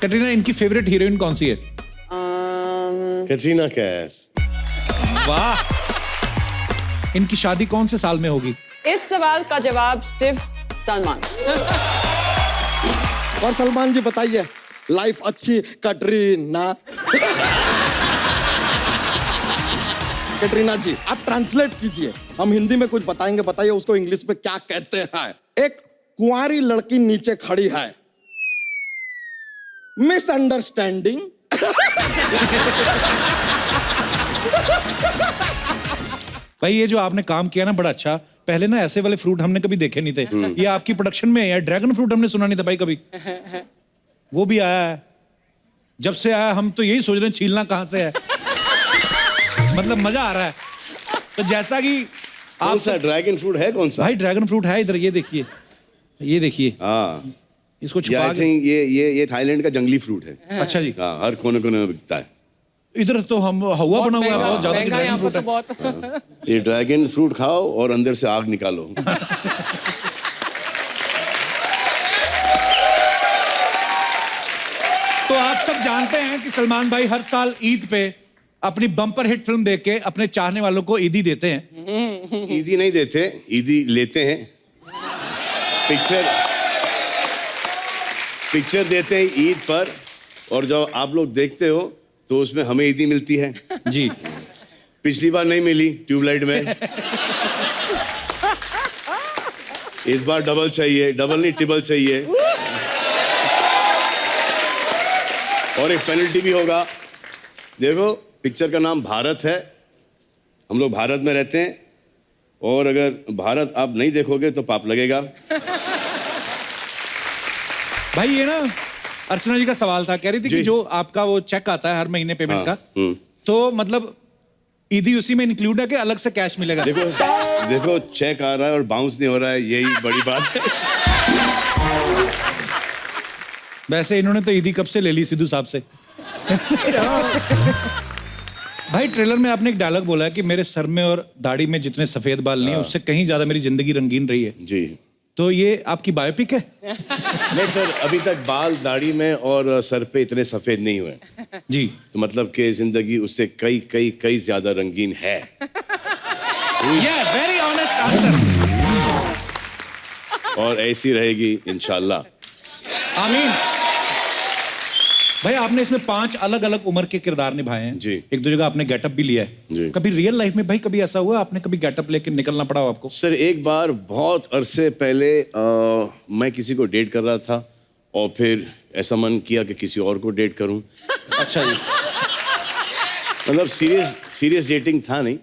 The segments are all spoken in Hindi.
कटरीना, इनकी फेवरेट हीरोइन कौन सी है? कैटरीना कैफ। वाह। इनकी शादी कौन से साल में होगी? इस सवाल का जवाब सिर्फ सलमान। और सलमान जी बताइए, लाइफ अच्छी कटरीना। कटरीना जी आप ट्रांसलेट कीजिए, हम हिंदी में कुछ बताएंगे, बताइए उसको इंग्लिश में क्या कहते हैं। एक कुंवारी लड़की नीचे खड़ी है, मिसअंडरस्टैंडिंग। भाई ये जो आपने काम किया ना बड़ा अच्छा। पहले ना ऐसे वाले फ्रूट हमने कभी देखे नहीं थे। ये आपकी प्रोडक्शन में है। ड्रैगन फ्रूट हमने सुना नहीं था भाई कभी। वो भी आया है। जब से आया हम तो यही सोच रहे हैं छीलना कहां से है। मतलब मजा आ रहा है। तो जैसा कि कौन सा ड्रैगन फ्रूट है? कौन सा भाई? ड्रैगन फ्रूट है इधर, ये देखिए, ये देखिए। हाँ, इसको छुपा आई थिंक ये थाईलैंड का जंगली फ्रूट है। अच्छा जी। हाँ, हर कोने कोने में बिकता है। इधर तो हम हवा बना हुआ है बहुत ज्यादा महंगा ड्रैगन यहाँ फ्रूट पर है। तो बहुत। ये ड्रैगन फ्रूट खाओ और अंदर से आग निकालो। तो आप सब जानते हैं कि सलमान भाई हर साल ईद पे अपनी बम्पर हिट फिल्म देख के अपने चाहने वालों को ईदी देते हैं। ईदी नहीं देते, ईदी लेते हैं। पिक्चर देते हैं ईद पर, और जब आप लोग देखते हो तो उसमें हमें ईदी मिलती है। जी। पिछली बार नहीं मिली ट्यूबलाइट में। इस बार डबल चाहिए, डबल नहीं टिबल चाहिए। और एक पेनल्टी भी होगा। देखो पिक्चर का नाम भारत है, हम लोग भारत में रहते हैं, और अगर भारत आप नहीं देखोगे तो पाप लगेगा। भाई ये ना अर्चना जी का सवाल था, कह रही थी कि जो आपका वो चेक आता है हर महीने पेमेंट का, तो मतलब ईदी उसी में इंक्लूड है कि अलग से कैश मिलेगा? देखो चेक आ रहा है और बाउंस नहीं हो रहा है, यही बड़ी बात है। वैसे इन्होंने तो ईदी कब से ले ली सिद्धू साहब से। भाई ट्रेलर में आपने एक डायलॉग बोला है कि मेरे सर में और दाढ़ी में जितने सफेद बाल नहीं है उससे कहीं ज्यादा मेरी जिंदगी रंगीन रही है। जी। तो ये आपकी बायोपिक है? नहीं सर, अभी तक बाल दाढ़ी में और सर पे इतने सफेद नहीं हुए जी। तो मतलब कि जिंदगी उससे कई कई कई ज्यादा रंगीन है। Yes, very honest answer. और ऐसी रहेगी इंशाल्लाह। आमीन। भाई आपने इसमें 5 अलग अलग उम्र के किरदार निभाए हैं जी। एक दो जगह आपने गेटअप भी लिया है जी। कभी रियल लाइफ में भाई कभी ऐसा हुआ आपने कभी गेटअप लेके निकलना पड़ा हो आपको? सर एक बार बहुत अरसे पहले मैं किसी को डेट कर रहा था और फिर ऐसा मन किया कि किसी और को डेट करूं। अच्छा जी। मतलब सीरियस डेटिंग था नहीं,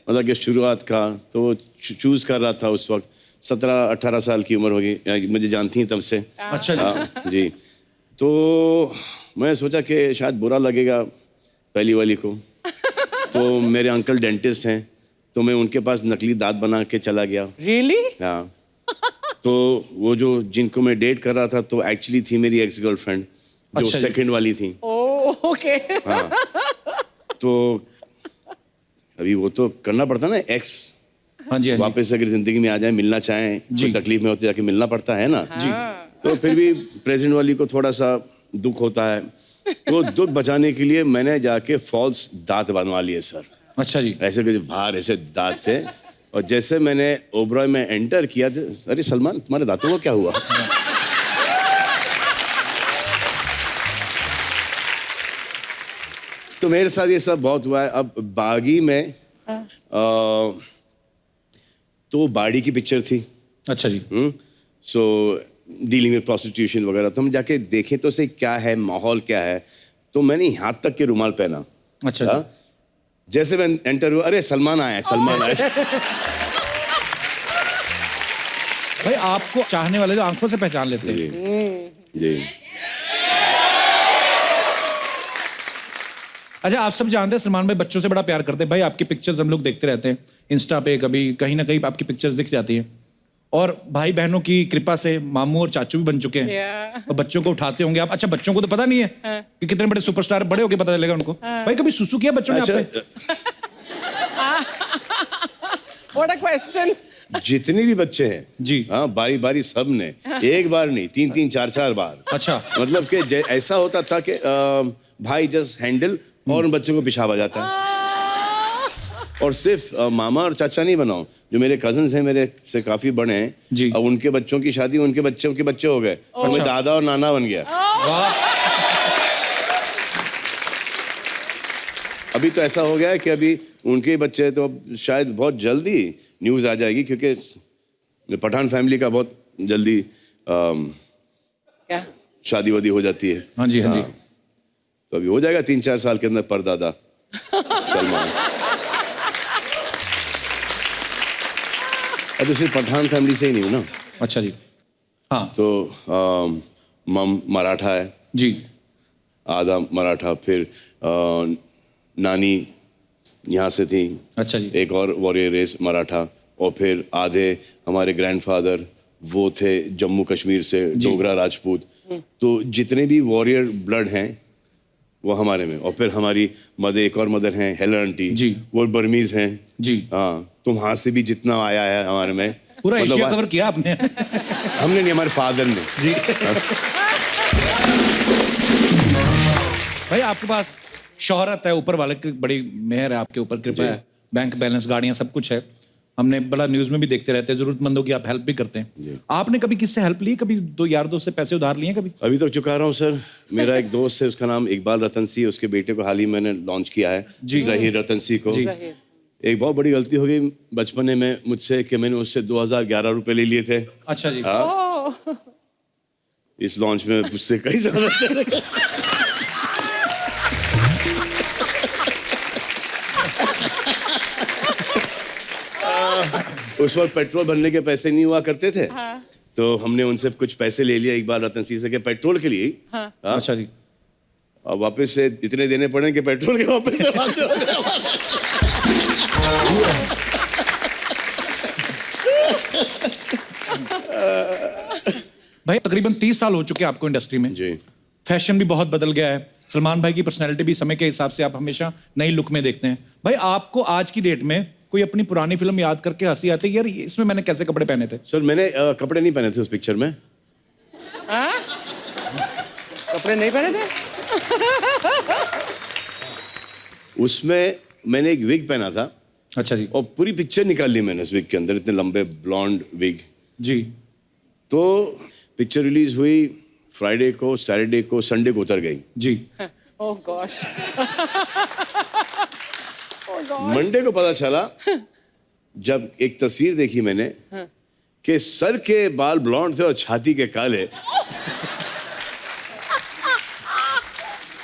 मतलब कि शुरुआत का तो चूज कर रहा था। उस वक्त 17-18 साल की उम्र होगी, मुझे जानती हैं तब से। अच्छा जी। जी। तो मैं सोचा कि शायद बुरा लगेगा पहली वाली को, तो मेरे अंकल डेंटिस्ट हैं तो मैं उनके पास नकली दांत बना के चला गया। रियली? हाँ। तो वो जो जिनको मैं डेट कर रहा था तो एक्चुअली थी मेरी एक्स गर्लफ्रेंड जो अच्छा जी। सेकंड वाली थी। Oh okay. हाँ। तो अभी वो तो करना पड़ता ना, एक्स हाँ जी। वापस अगर जिंदगी में आ जाए, मिलना चाहें, कोई तकलीफ में होती जाके मिलना पड़ता है ना जी। तो फिर भी प्रेजेंट वाली को थोड़ा सा दुख होता है, तो दुख बचाने के लिए मैंने जाके फॉल्स दांत बनवा लिए सर। अच्छा जी। ऐसे कुछ बाहर ऐसे दांत थे, और जैसे मैंने ओबरॉय में एंटर किया था, अरे सलमान तुम्हारे दांतों को क्या हुआ? तो मेरे साथ ये सब बहुत हुआ है। अब बागी में तो बाड़ी की पिक्चर थी। अच्छा जी। सो डीलिंग विद प्रोस्टिट्यूशन वगैरह, तो हम जाके देखें तो सही क्या है, माहौल क्या है। तो मैंने यहाँ तक के रुमाल पहना। अच्छा जी। जैसे मैं एंटर हुआ, अरे सलमान आया, सलमान आया। भाई आपको चाहने वाले जो आंखों से पहचान लेते हैं। जी। अच्छा आप सब जानते हैं सलमान भाई बच्चों से बड़ा प्यार करते हैं। भाई आपकी पिक्चर्स हम लोग देखते रहते हैं इंस्टा पे, कभी कहीं ना कहीं आपकी पिक्चर्स दिख जाती हैं, और भाई बहनों की कृपा से मामू और चाचू भी बन चुके हैं और बच्चों को उठाते होंगे आप। अच्छा बच्चों को तो पता नहीं है कि कितने बड़े सुपरस्टार, बड़े होके पता चलेगा उनको। भाई कभी सुसु किया बच्चों ने आप पे? What a question. जितने भी बच्चे हैं जी। हाँ, बारी बारी सब ने एक बार नहीं, 3-3 4-4 बार। अच्छा। मतलब कि ऐसा होता था कि भाई जस्ट हैंडल और उन बच्चों को पेशाब आ जाता है। और सिर्फ मामा और चाचा नहीं बनाओ, जो मेरे कजन्स हैं, मेरे से काफी बड़े हैं जी। अब उनके बच्चों की शादी उनके बच्चों के बच्चे हो गए, तो मैं दादा और नाना बन गया। अभी तो ऐसा हो गया है कि अभी उनके बच्चे हैं, तो अब शायद बहुत जल्दी न्यूज़ आ जाएगी, क्योंकि पठान फैमिली का बहुत जल्दी क्या? शादी वादी हो जाती है। हाँ जी, हाँ जी। तो अभी हो जाएगा 3-4 साल के अंदर परदादा सलमान। अब तो सिर्फ पठान फैमिली से ही नहीं हूँ ना, अच्छा जी। हाँ तो मम मराठा है, जी। आधा मराठा, फिर नानी यहाँ से थी, अच्छा जी। एक और वॉरियर रेस मराठा, और फिर आधे हमारे ग्रैंडफादर वो थे जम्मू कश्मीर से, डोगरा राजपूत। तो जितने भी वॉरियर ब्लड हैं वो हमारे में, और फिर हमारी मदर, एक और मदर हैं हेलन आंटी जी। वो बर्मीज हैं जी। हाँ, तो वहाँ से भी जितना आया है हमारे में, पूरा मतलब एशिया कवर किया आपने। हमने नहीं, हमारे फादर ने। जी। भाई आपके पास शोहरत है, ऊपर वाले की बड़ी मेहर है आपके ऊपर, कृपा है, बैंक बैलेंस, गाड़ियां, सब कुछ है। हमने बड़ा न्यूज में भी देखते रहते हैं, जरूरतमंदों की आप हेल्प भी करते हैं। आपने कभी किससे हेल्प ली? कभी दो यार दोस्त से पैसे उधार लिए कभी? अभी तक चुका रहा हूँ सर। मेरा एक दोस्त है, उसका नाम इकबाल रतन सिंह, उसके बेटे को हाल ही मैंने लॉन्च किया है, जहीर रतन सिंह को। एक बहुत बड़ी गलती हो गई बचपने में मुझसे कि मैंने उससे 2011 रुपए ले लिए थे। अच्छा जी। इस लॉन्च में उससे कई ज्यादा चले गए। उस वक्त पेट्रोल भरने के पैसे नहीं हुआ करते थे, तो हमने उनसे कुछ पैसे ले लिया इकबाल रतन सिंह से, कि पेट्रोल के लिए ही। अच्छा जी। अब वापस से इतने देने पड़े कि पेट्रोल के वापस से बातें हो गए। भाई तकरीबन 30 साल हो चुके हैं आपको इंडस्ट्री में जी। फैशन भी बहुत बदल गया है, सलमान भाई की पर्सनैलिटी भी समय के हिसाब से आप हमेशा नई लुक में देखते हैं। भाई आपको आज की डेट में कोई अपनी पुरानी फिल्म याद करके हंसी आती है, यार इसमें मैंने कैसे कपड़े पहने थे? सर मैंने कपड़े नहीं पहने थे उस पिक्चर में। कपड़े नहीं पहने थे? उसमें मैंने एक विग पहना था, अच्छा जी। और पूरी पिक्चर निकाल ली मैंने उस विग के अंदर, इतने लंबे ब्लॉन्ड विग। जी। तो पिक्चर रिलीज हुई फ्राइडे को, सैटरडे को, संडे को उतर गई। जी। ओह गॉश। मंडे को पता चला जब एक तस्वीर देखी मैंने कि सर के बाल ब्लॉन्ड थे और छाती के काले।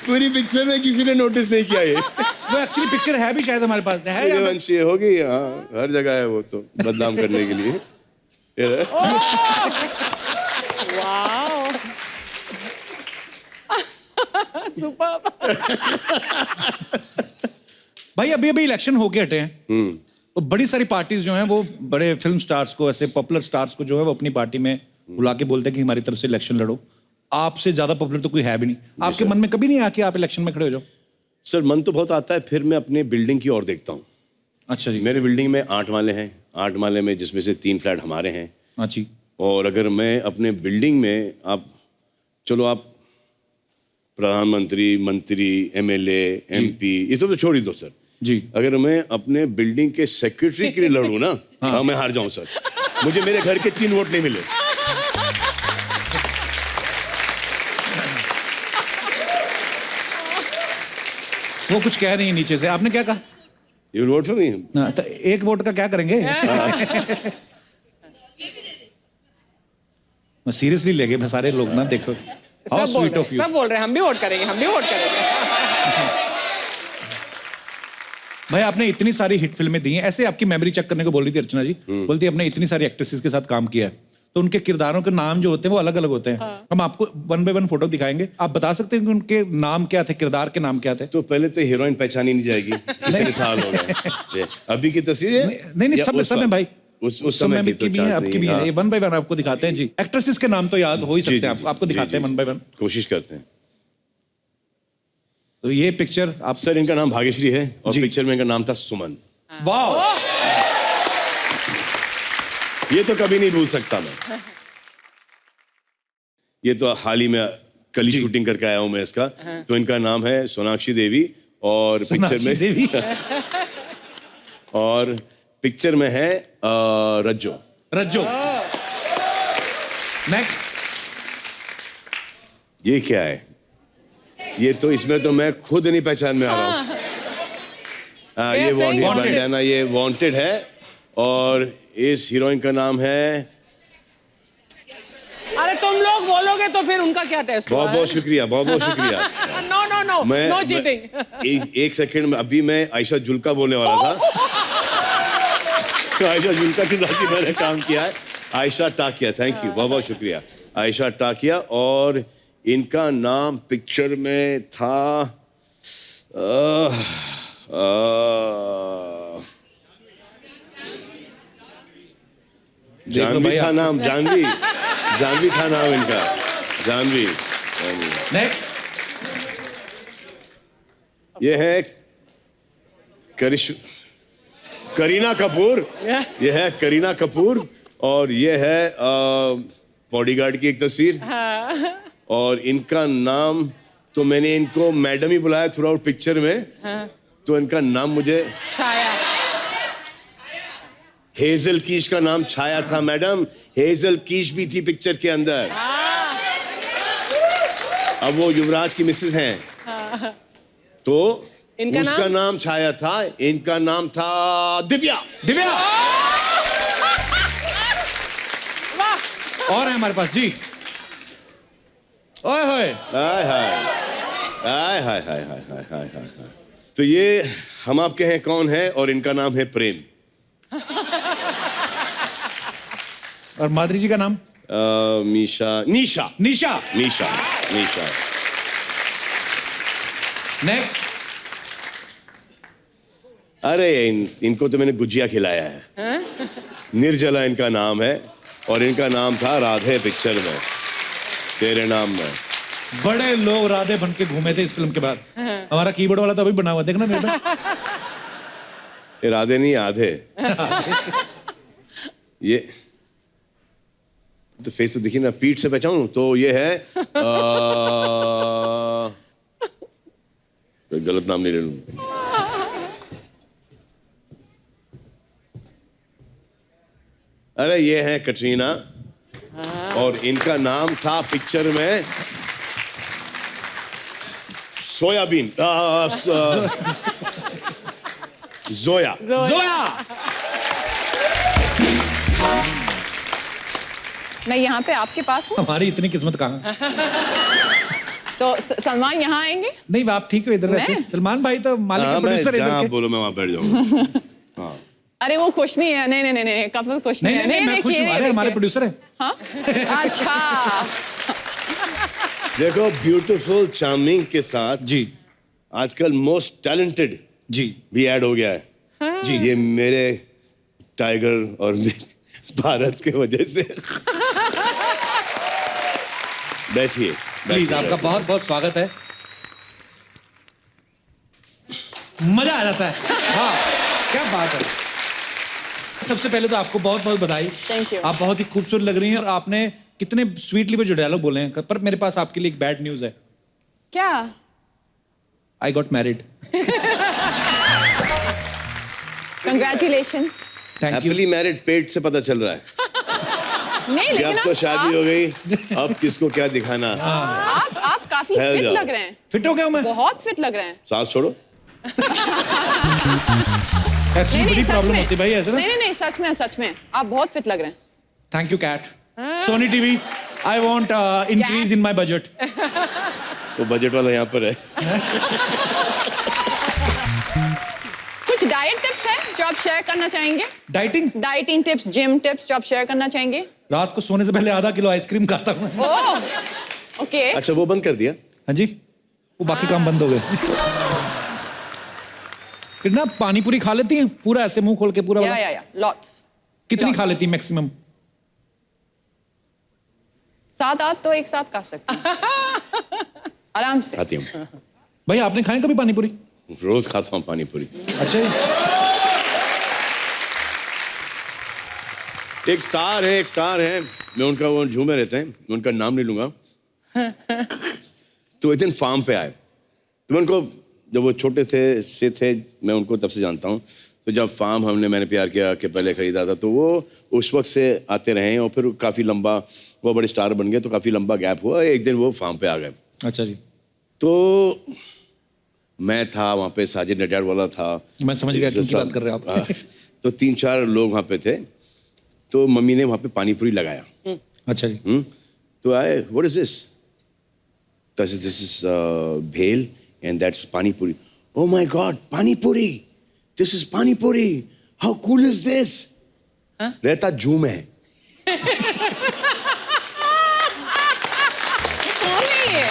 पूरी पिक्चर में किसी ने नोटिस नहीं किया ये। वो एक्चुअली पिक्चर है भी शायद हमारे पास है। सूर्यवंशी होगी, हाँ हर जगह है वो, तो बदनाम करने के लिए। ये वाओ। सुपर। भाई अभी अभी इलेक्शन होके हटे हैं, तो बड़ी सारी पार्टीज जो हैं वो बड़े फिल्म स्टार्स को, ऐसे पॉपुलर स्टार्स को जो है वो अपनी पार्टी में बुला के बोलते हैं कि हमारी तरफ से इलेक्शन लड़ो। आपसे ज्यादा पॉपुलर तो कोई है भी नहीं। आपके मन में कभी नहीं आया कि आप इलेक्शन में खड़े हो जाओ? सर मन तो बहुत आता है, फिर मैं अपने बिल्डिंग की ओर देखता हूँ। अच्छा जी। मेरे बिल्डिंग में 8 माले हैं, 8 माले में जिसमें से 3 फ्लैट हमारे हैं। हाँ जी। और अगर मैं अपने बिल्डिंग में, आप चलो आप प्रधानमंत्री, मंत्री, एमएलए, एमपी ये सब तो छोड़ ही दो सर जी। अगर मैं अपने बिल्डिंग के सेक्रेटरी के लिए लड़ूं ना, हाँ मैं हार जाऊं सर। मुझे मेरे घर के 3 वोट नहीं मिले। वो कुछ कह रही है नीचे से, आपने क्या कहा? You won't for me. हाँ, तो 1 वोट का क्या करेंगे? सीरियसली ले गए सारे लोग ना, देखो हाउ स्वीट ऑफ यू। सब बोल रहे हैं हम भी वोट करेंगे, हम भी वोट करेंगे। भाई आपने इतनी सारी हिट फिल्में दी हैं, ऐसे आपकी मेमोरी चेक करने को बोल रही थी अर्चना जी। बोलती है आपने इतनी सारी एक्ट्रेसेस के साथ काम किया है, तो उनके किरदारों के नाम जो होते हैं वो अलग अलग होते हैं। हम आपको 1 बाय 1 फोटो दिखाएंगे, आप बता सकते हैं कि उनके नाम क्या थे, किरदार के नाम क्या थे? तो पहले तो हीरोइन पहचानी नहीं जाएगी, इतने साल हो गए। अभी की तस्वीर है? नहीं सब सब है भाई, उस समय की भी है, आपकी भी है। 1 बाय 1 आपको दिखाते हैं जी। एक्ट्रेसेस के नाम तो याद हो ही सकते हैं, आपको दिखाते हैं 1 बाय 1। कोशिश करते हैं। तो ये पिक्चर आप सर इनका नाम भाग्यश्री है और पिक्चर में इनका नाम था सुमन। वाह। ये तो कभी नहीं भूल सकता मैं। ये तो हाल ही में कल ही शूटिंग करके आया हूं मैं इसका। तो इनका नाम है सोनाक्षी देवी और पिक्चर में देवी और पिक्चर में है रज्जो। रज्जो। नेक्स्ट। ये क्या है? ये तो इसमें तो मैं खुद नहीं पहचान में आ रहा हूँ। ये वांटेड बंडाना, ये वांटेड है और इस हीरोइन का नाम है। अरे तुम लोग बोलोगे तो फिर उनका क्या टेस्ट हुआ? बहुत बहुत शुक्रिया, बहुत बहुत शुक्रिया। No no no no cheating. एक सेकंड में अभी मैं आयशा जुल्का बोलने वाला था। तो आयशा जुल्का के साथ ही मैंने काम किया है। आयशा टाकिया, थैंक यू, बहुत बहुत शुक्रिया। आयशा टाकिया और इनका नाम पिक्चर में था जानवी था नाम, जानवी। जानवी था नाम इनका, जानवी। नेक्स्ट। ये है करीना कपूर। ये है करीना कपूर और ये है बॉडीगार्ड की एक तस्वीर। और इनका नाम तो मैंने इनको मैडम ही बुलाया थ्रू आउट पिक्चर में। तो इनका नाम मुझे छाया। हेजल कीश का नाम छाया था मैडम। हेजल कीश भी थी पिक्चर के अंदर। अब वो युवराज की मिसेस हैं। तो इनका उसका नाम छाया था, इनका नाम था दिव्या। दिव्या। वाह। और है हमारे पास जी। ओए होए। हाय हाय हाय हाय हाय हाय हाय हाय हाय। तो ये हम आपके हैं कौन है और इनका नाम है प्रेम। और माधुरी जी का नाम? मीशा, निशा। निशा। निशा, निशा। नेक्स्ट। अरे इनको तो मैंने गुजिया खिलाया है। निर्जला इनका नाम है और इनका नाम था राधे पिक्चर में, तेरे नाम में। बड़े लोग राधे बन के घूमे थे इस फिल्म के बाद। हमारा कीबोर्ड वाला तो अभी बना हुआ, देखना मेरे पे। ये राधे नहीं आधे। ये तो फेस तो देखिए ना, पीठ से पहचानूं तो ये है गलत नाम नहीं ले लूं। अरे ये है कटरीना और इनका नाम था पिक्चर में सोयाबीन। जोया। जोया। मैं यहाँ पे आपके पास हूँ। हमारी इतनी किस्मत कहाँ? तो सलमान यहाँ आएंगे? नहीं, आप ठीक हो इधर वैसे। मैं? सलमान भाई तो मालिक के प्रोड्यूसर जहाँ इधर आप के। बोलो मैं वहां बैठ जाऊंगा। हाँ। अरे वो खुश नहीं है। नहीं नहीं नहीं नहीं, कपल खुश नहीं नहीं नहीं, है। मैं खुश हूँ। अरे हमारे प्रोड्यूसर हैं। हाँ अच्छा। देखो ब्यूटीफुल चार्मिंग के साथ जी आजकल मोस्ट टैलेंटेड जी भी ऐड हो गया है। जी। ये मेरे टाइगर और भारत के वजह से। बैठिए प्लीज, आपका बहुत बहुत स्वागत है। मजा आ जाता है। हाँ, क्या बात है। सबसे पहले तो आपको बहुत बहुत बधाई। Thank you. आप बहुत ही खूबसूरत लग रही हैं और आपने कितने स्वीटली वो जो डायलॉग बोले हैं। पर मेरे पास आपके लिए एक बैड न्यूज है। क्या? I got married. Congratulation. Thank you. Happily married पेट से पता चल रहा है नहीं कि लेकिन अब तो शादी हो गई, अब किसको क्या दिखाना। आप काफी फैल फिट जाओ। लग रहे हैं। फिट हो गया हूं मैं? बहुत फिट लग रहे हैं। सांस छोड़ो। एक्चुअली बड़ी सच प्रॉब्लम में। होती है भाई ऐसे ना। नहीं नहीं, सच में आप बहुत फिट लग रहे हैं। Thank you cat. Sony TV, I want increase in my budget. तो बजट वाला यहाँ पर है। कुछ डाइट टिप्स है जो आप शेयर करना चाहेंगे? Dieting? Dieting tips, gym tips जो आप शेयर करना चाहेंगे? रात को सोने से पहले आधा किलो आइसक्रीम खाता हूँ। Oh okay. अच्छा वो बंद कर दिया? हाँ जी, वो बाकी काम बंद हो गए। कितना पानी पूरी खा लेती हैं पूरा ऐसे मुंह खोल के पूरा वाला? या लॉट्स। कितनी खा लेती मैक्सिमम? 7-8 तो एक साथ खा सकते हैं आराम से। खाती हूँ, भाई आपने खाए कभी पानी पूरी? रोज खाता हूँ पानी पूरी। अच्छा जी। एक स्टार है मैं उनका वो झूमे रहते हैं, मैं उनका नाम नहीं लूंगा। तो एक दिन फार्म पे आए, तो मैं उनको जब वो छोटे थे मैं उनको तब से जानता हूँ। तो जब फार्म मैंने प्यार किया कि पहले खरीदा था, तो वो उस वक्त से आते रहे और फिर काफ़ी लंबा वो बड़े स्टार बन गए, तो काफ़ी लंबा गैप हुआ। एक दिन वो फार्म पे आ गए। अच्छा जी। तो मैं था वहाँ पे, साजिद नडियाड वाला था। मैं समझ गया किनकी बात कर रहे हैं आप। तो 3-4 लोग वहाँ पे थे। तो मम्मी ने वहाँ पे पानी पूरी लगाया। अच्छा जी। तो आए, what is this? This is भेल एंड दैट्स पानी पूरी। ओह माय गॉड, पानी पूरी, दिस इज पानी पूरी, हाउ कूल इज दिस? रहता जूम है। कौन है ये?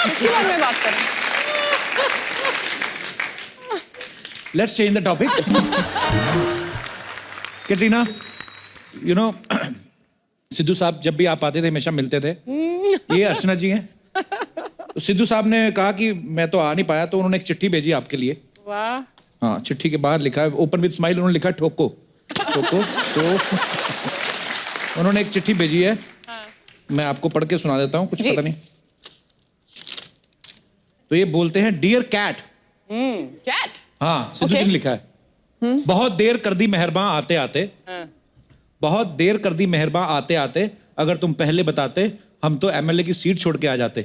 किसके बारे में बात कर रहे हैं? Let's change the topic. Katrina, you know Sidhu साहब जब भी आप आते थे हमेशा मिलते थे। ये अर्चना जी हैं। तो सिद्धू साहब ने कहा कि मैं तो आ नहीं पाया, तो उन्होंने एक चिट्ठी भेजी आपके लिए। वाह। हाँ, चिट्ठी के बाहर लिखा है ओपन विद स्माइल, उन्होंने लिखा ठोको ठोको। तो उन्होंने एक चिट्ठी भेजी है। मैं आपको पढ़ के सुना देता हूँ, कुछ जी। पता नहीं। तो ये बोलते हैं, डियर कैट। कैट? हाँ, सिद्धू जी Okay. ने लिखा है। बहुत देर कर दी मेहरबान आते आते, बहुत देर कर दी मेहरबान आते आते, अगर तुम पहले बताते हम तो एमएलए की सीट छोड़ के आ जाते।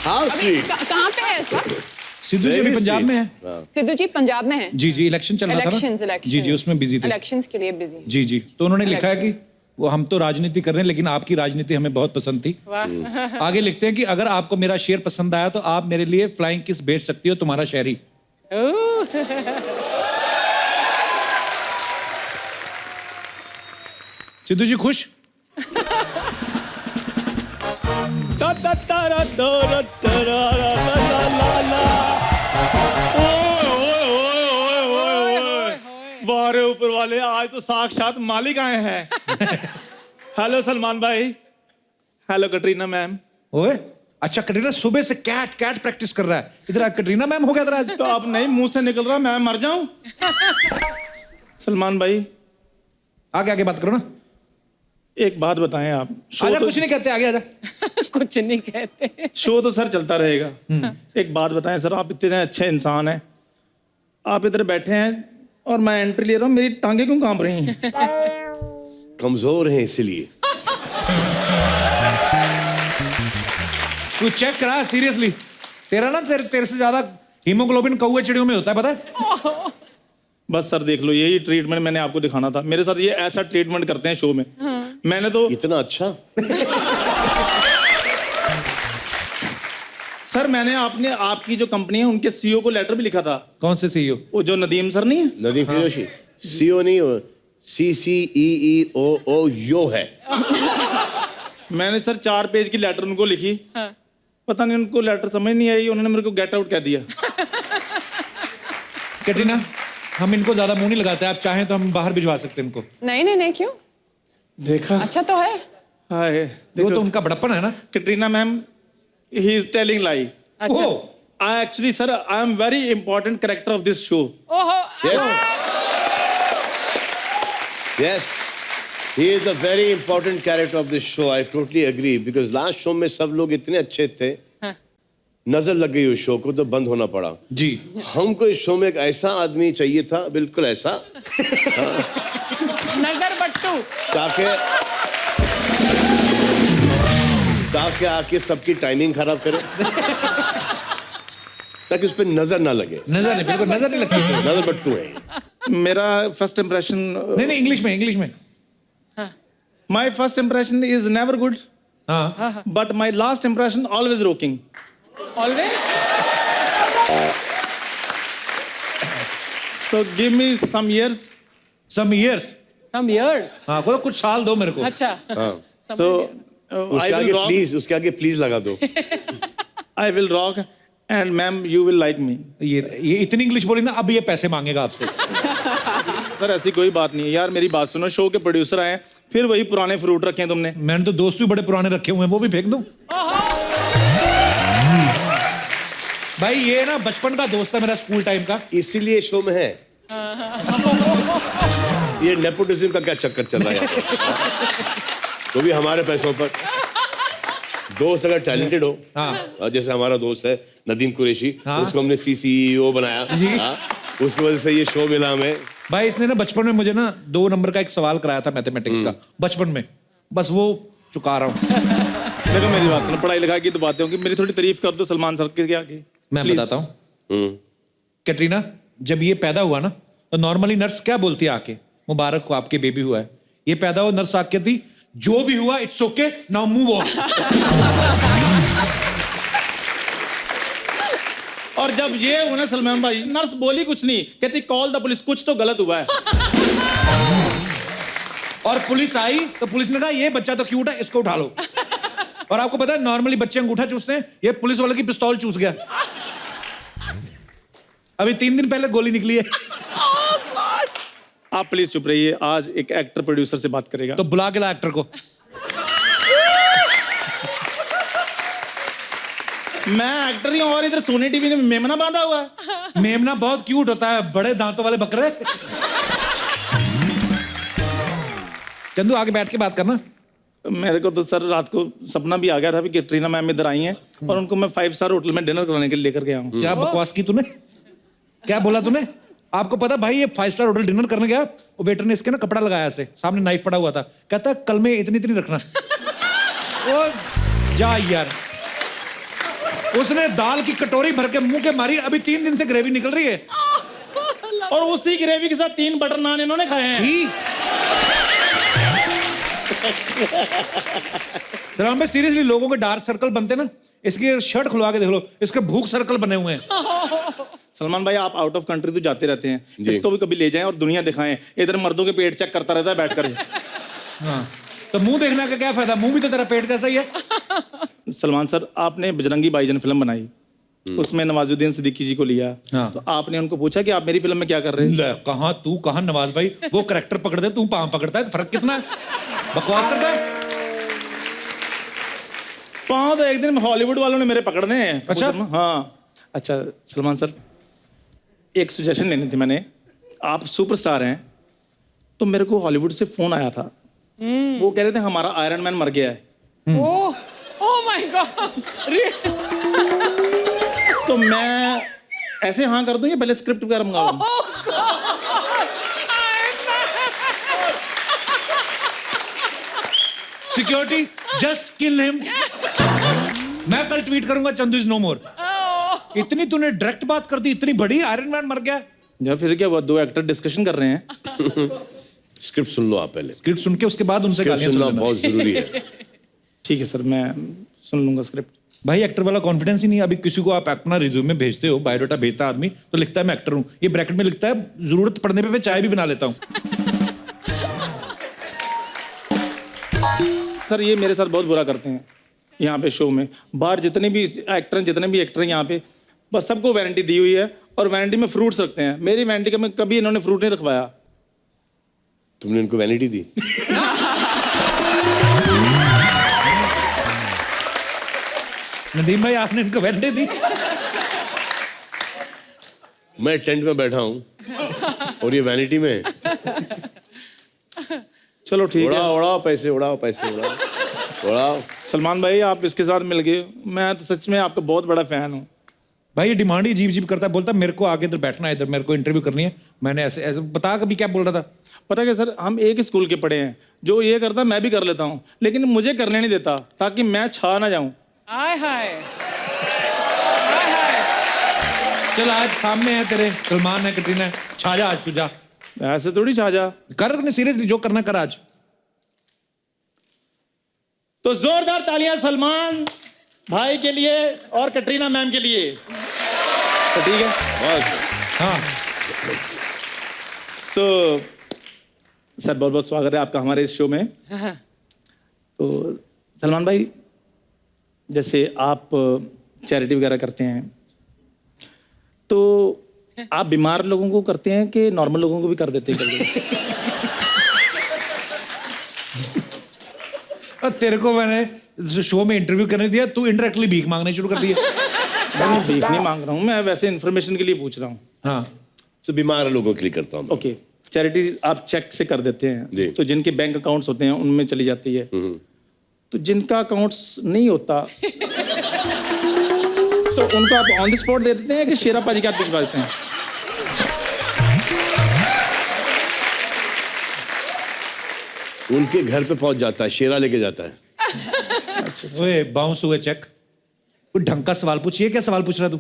How sweet. कहाँ पे है इसका? सिद्धू जी अभी पंजाब में है। सिद्धू जी पंजाब में है। जी जी, इलेक्शन चल रहा था इलेक्शंस ना। जी जी, उसमें बिजी थे। इलेक्शंस के लिए बिजी। जी जी, तो उन्होंने लिखा है कि वो हम तो राजनीति कर रहे हैं, लेकिन आपकी राजनीति हमें बहुत पसंद थी। आगे लिखते हैं कि अगर आपको मेरा शेर पसंद आया तो आप मेरे लिए फ्लाइंग किस भेज सकती हो, तुम्हारा शहरी। सिद्धू जी खुश? बारे ऊपर वाले, आज तो साक्षात मालिक आए हैं। हेलो सलमान भाई, हेलो कटरीना मैम। ओए अच्छा, कटरीना सुबह से कैट कैट प्रैक्टिस कर रहा है, इधर कटरीना मैम हो गया इधर आज। तो अब नहीं मुंह से निकल रहा, मैं मर जाऊं। सलमान भाई आगे आगे बात करो ना। एक बात बताएं आप। आजा, कुछ नहीं कहते, आगे आजा। कुछ नहीं कहते। शो तो सर चलता रहेगा। एक बात बताएं सर, आप इतने अच्छे इंसान हैं, आप इधर बैठे हैं और मैं एंट्री ले रहा हूँ, मेरी टांगे क्यों कांप रही हैं? कमजोर हैं इसलिए। तू चेक करा सीरियसली, तेरा ना तेरे से ज्यादा हीमोग्लोबिन कौवे चिड़ियों में होता है, पता है? बस सर देख लो, यही ट्रीटमेंट मैंने आपको दिखाना था। मेरे साथ ये ऐसा ट्रीटमेंट करते हैं शो में। मैंने तो इतना अच्छा? सर मैंने आपकी जो कंपनी है उनके सीईओ को लेटर भी लिखा था। कौन से सीईओ? वो जो नदीम सर नहीं है? नदीम फिरोशी। सीओ नहीं हो, CCEEOO यो है। मैंने सर 4 पेज की लेटर उनको लिखी। पता नहीं उनको लेटर समझ नहीं आई, उन्होंने मेरे को गेट आउट कह दिया। कैटरीना, हम इनको ज्यादा मुंह नहीं लगाते, आप चाहें तो हम बाहर भिजवा सकते हैं इनको। नहीं नहीं नहीं, क्यों? देखा? अच्छा तो है। हाय, वो देखो तो उनका बड़प्पन है ना। Katrina ma'am, he is telling lie. अच्छा। Oh, I actually sir, I am very important character of this show. ओहो। Yes, he is a very important character of this show. I totally agree because last show में सब लोग इतने अच्छे थे, नजर लग गई उस शो को तो बंद होना पड़ा। जी। हमको इस शो में एक ऐसा आदमी चाहिए था, बिल्कुल ऐसा, नजर बट्टू। ताकि आके सबकी टाइमिंग खराब करे, ताकि उस पर नजर ना लगे। नजर नहीं, बिल्कुल नजर नहीं लगती। नजर बट्टू है। मेरा फर्स्ट इंप्रेशन, नहीं, इंग्लिश में, इंग्लिश में। My first impression is never good, हाँ, but my last impression always rocking. Always. So give me some years. Some years. Some years. हाँ, बोलो कुछ साल दो मेरे को। अच्छा। सो उसके आगे प्लीज लगा दो। I will rock and ma'am you will like me. ये इतनी इंग्लिश बोली ना, अब ये पैसे मांगेगा आपसे। सर ऐसी कोई बात नहीं है यार, मेरी बात सुनो। शो के प्रोड्यूसर आए, फिर वही पुराने फ्रूट रखे हैं तुमने। मैंने तो दोस्त भी बड़े पुराने रखे हुए हैं, वो भी फेंक दूं? भाई ये ना बचपन का दोस्त है मेरा, स्कूल टाइम का। इसीलिए शो में है। ये नेपोटिज्म का क्या चक्कर चल रहा है यहाँ पे? वो भी हमारे पैसों पर। दोस्त अगर टैलेंटेड हो, हाँ। जैसे हमारा दोस्त है नदीम कुरैशी, हाँ। उसको हमने CCEO बनाया, हाँ, उसकी वजह से ये शो मिला हमें। भाई इसने ना बचपन में मुझे ना 2 नंबर का एक सवाल कराया था मैथमेटिक्स का, बचपन में, बस वो चुका रहा हूँ। देखो मेरी बात सुनो, पढ़ाई लिखाई की तो बातें होंगी, मेरी थोड़ी तारीफ कर दो सलमान सर के आगे। मैं Please. बताता हूँ। कैटरीना, जब ये पैदा हुआ ना तो नॉर्मली नर्स क्या बोलती है आके, मुबारक हो आपके बेबी हुआ है। ये पैदा हुआ, नर्स आके कहती जो भी हुआ it's okay, now move on. और जब ये हुआ ना सलमान भाई, नर्स बोली कुछ नहीं, कहती कॉल द पुलिस, कुछ तो गलत हुआ है। और पुलिस आई तो पुलिस ने कहा ये बच्चा तो क्यूट है, इसको उठा लो। और आपको पता है नॉर्मली बच्चे अंगूठा चूसते हैं, ये पुलिस वाले की पिस्तौल चूस गया। अभी 3 दिन पहले गोली निकली है। आप प्लीज चुप रहिए, आज एक एक्टर प्रोड्यूसर से बात करेगा। तो बुला के ला एक्टर को। मैं एक्टर ही हूं और इधर सोनी टीवी में मेमना बांधा हुआ है। मेमना बहुत क्यूट होता है, बड़े दांतों वाले बकरे। चंदू आगे बैठ के बात करना। मेरे को तो सर रात को सपना भी आ गया था कि कैटरीना मैम इधर आई हैं और उनको मैं 5 स्टार होटल में डिनर कराने के लिए लेकर गया हूँ। क्या बकवास की तूने, क्या बोला तूने? आपको पता भाई ये 5 स्टार होटल डिनर करने गया, वो वेटर ने इसके ना कपड़ा लगाया ऐसे, सामने नाइफ पड़ा हुआ था, कहता है कल में इतनी इतनी रखना। ओ जा यार, उसने दाल की कटोरी भर के मुंह के मारी, अभी 3 दिन से ग्रेवी निकल रही है। और उसी ग्रेवी के साथ 3 बटर नान इन्होंने खाए हैं। छी। सलाम भाई सीरियसली लोगों के डार्क सर्कल बनते ना, इसकी शर्ट खुलवा के देख लो, इसके भूख सर्कल बने हुए हैं। सलमान भाई आप आउट ऑफ कंट्री तो जाते रहते हैं, इसको भी कभी ले जाएं और दुनिया दिखाएं। इधर मर्दों के पेट चेक करता रहता है बैठकर। हाँ तो मुंह देखने का क्या फायदा, मुंह भी तो तेरा पेट जैसा ही है। सलमान सर आपने बजरंगी भाईजान फिल्म बनाई, उसमें नवाजुद्दीन सिद्दीकी जी को लिया, हाँ। तो आपने उनको पूछा कि आप मेरी फिल्म में क्या कर रहे हैं? ले, कहाँ तू कहाँ नवाज भाई, वो करैक्टर पकड़ दे, तू पाँव पकड़ता है, फर्क कितना है? बकवास करता है। पाँव तो एक दिन हॉलीवुड वालों ने मेरे पकड़ने हैं। अच्छा? हाँ। अच्छा सलमान सर, एक सजेशन लेनी थी मैंने, आप सुपरस्टार हैं, तो मेरे को हॉलीवुड से फोन आया था, वो कह रहे थे हमारा आयरन मैन मर गया है। Oh my God. तो मैं ऐसे हाँ कर दूं या पहले स्क्रिप्ट वगैरह मंगा लूं? Security just kill him. मैं कल ट्वीट करूंगा चंदू इज नो मोर। इतनी तूने डायरेक्ट बात कर दी, इतनी बड़ी, आयरन मैन मर गया। या फिर क्या हुआ, 2 एक्टर डिस्कशन कर रहे हैं। स्क्रिप्ट सुन लो आप पहले, स्क्रिप्ट सुन के उसके बाद उनसे स्क्रिप्ट गालियां सुनना सुन लेना। बहुत जरूरी है। ठीक है सर, मैं सुन लूंगा स्क्रिप्ट। भाई एक्टर वाला कॉन्फिडेंस ही नहीं। अभी किसी को आप अपना रिज्यूमे भेजते हो, बायोडाटा भेजता है आदमी, तो लिखता है मैं एक्टर हूँ, ये ब्रैकेट में लिखता है जरूरत पड़ने पे मैं चाय भी बना लेता हूँ। सर ये मेरे साथ बहुत बुरा करते हैं यहाँ पे शो में। बाहर जितने भी एक्टर हैं यहाँ पे, बस सबको वारंटी दी हुई है और वारंटी में फ्रूट्स रखते हैं। मेरी वारंटी में कभी इन्होंने फ्रूट नहीं रखवाया। तुमने इनको वैनिटी दी? नदीम भाई आपने इनको वैलिडिटी दी? मैं टेंट में बैठा हूँ और ये वैनिटी में। चलो ठीक है। उड़ाओ उड़ाओ पैसे, उड़ाओ पैसे, उड़ाओ उड़ाओ। सलमान भाई आप इसके साथ मिल गए, मैं तो सच में आपका बहुत बड़ा फैन हूँ। भाई ये डिमांड ही अजीब अजीब करता है, बोलता है मेरे को आगे इधर बैठना है, इधर मेरे को इंटरव्यू करनी है। मैंने ऐसे ऐसे बता, कभी क्या बोल रहा था? पता क्या सर, हम एक ही स्कूल के पढ़े हैं, जो ये करता मैं भी कर लेता हूँ, लेकिन मुझे करने नहीं देता ताकि मैं छा ना जाऊँ। हाय हाय। चल आज सामने है तेरे, सलमान है, कैटरीना है, छा जा आज तू, जा। ऐसे थोड़ी छा जा। कर सीरियसली जो करना कर आज। तो जोरदार तालियां सलमान भाई के लिए और कैटरीना मैम के लिए। तो ठीक है। हाँ सो सर बहुत बहुत स्वागत है आपका हमारे इस शो में। तो सलमान भाई, जैसे आप चैरिटी वगैरह करते हैं, तो आप बीमार लोगों को करते हैं कि नॉर्मल लोगों को भी कर देते हैं? तेरे को मैंने शो में इंटरव्यू करने दिया, तू इनडायरेक्टली भीख मांगने शुरू कर दिया। मैं भीख नहीं मांग रहा हूँ, मैं वैसे इन्फॉर्मेशन के लिए पूछ रहा हूँ। हाँ सब बीमार लोगों के लिए करता हूँ मैं। ओके चैरिटी आप चेक से कर देते जी। हैं, तो जिनके बैंक अकाउंट्स होते हैं उनमें चली जाती है, तो जिनका अकाउंट्स नहीं होता तो उनको आप ऑन द स्पॉट दे देते हैं कि शेरा पाजी के हाथ भिजवा देते हैं? उनके घर पे पहुंच जाता है, शेरा लेके जाता है। ओए बाउंस हुए चेक। कोई ढंग का सवाल पूछिए। क्या सवाल पूछ रहा तू?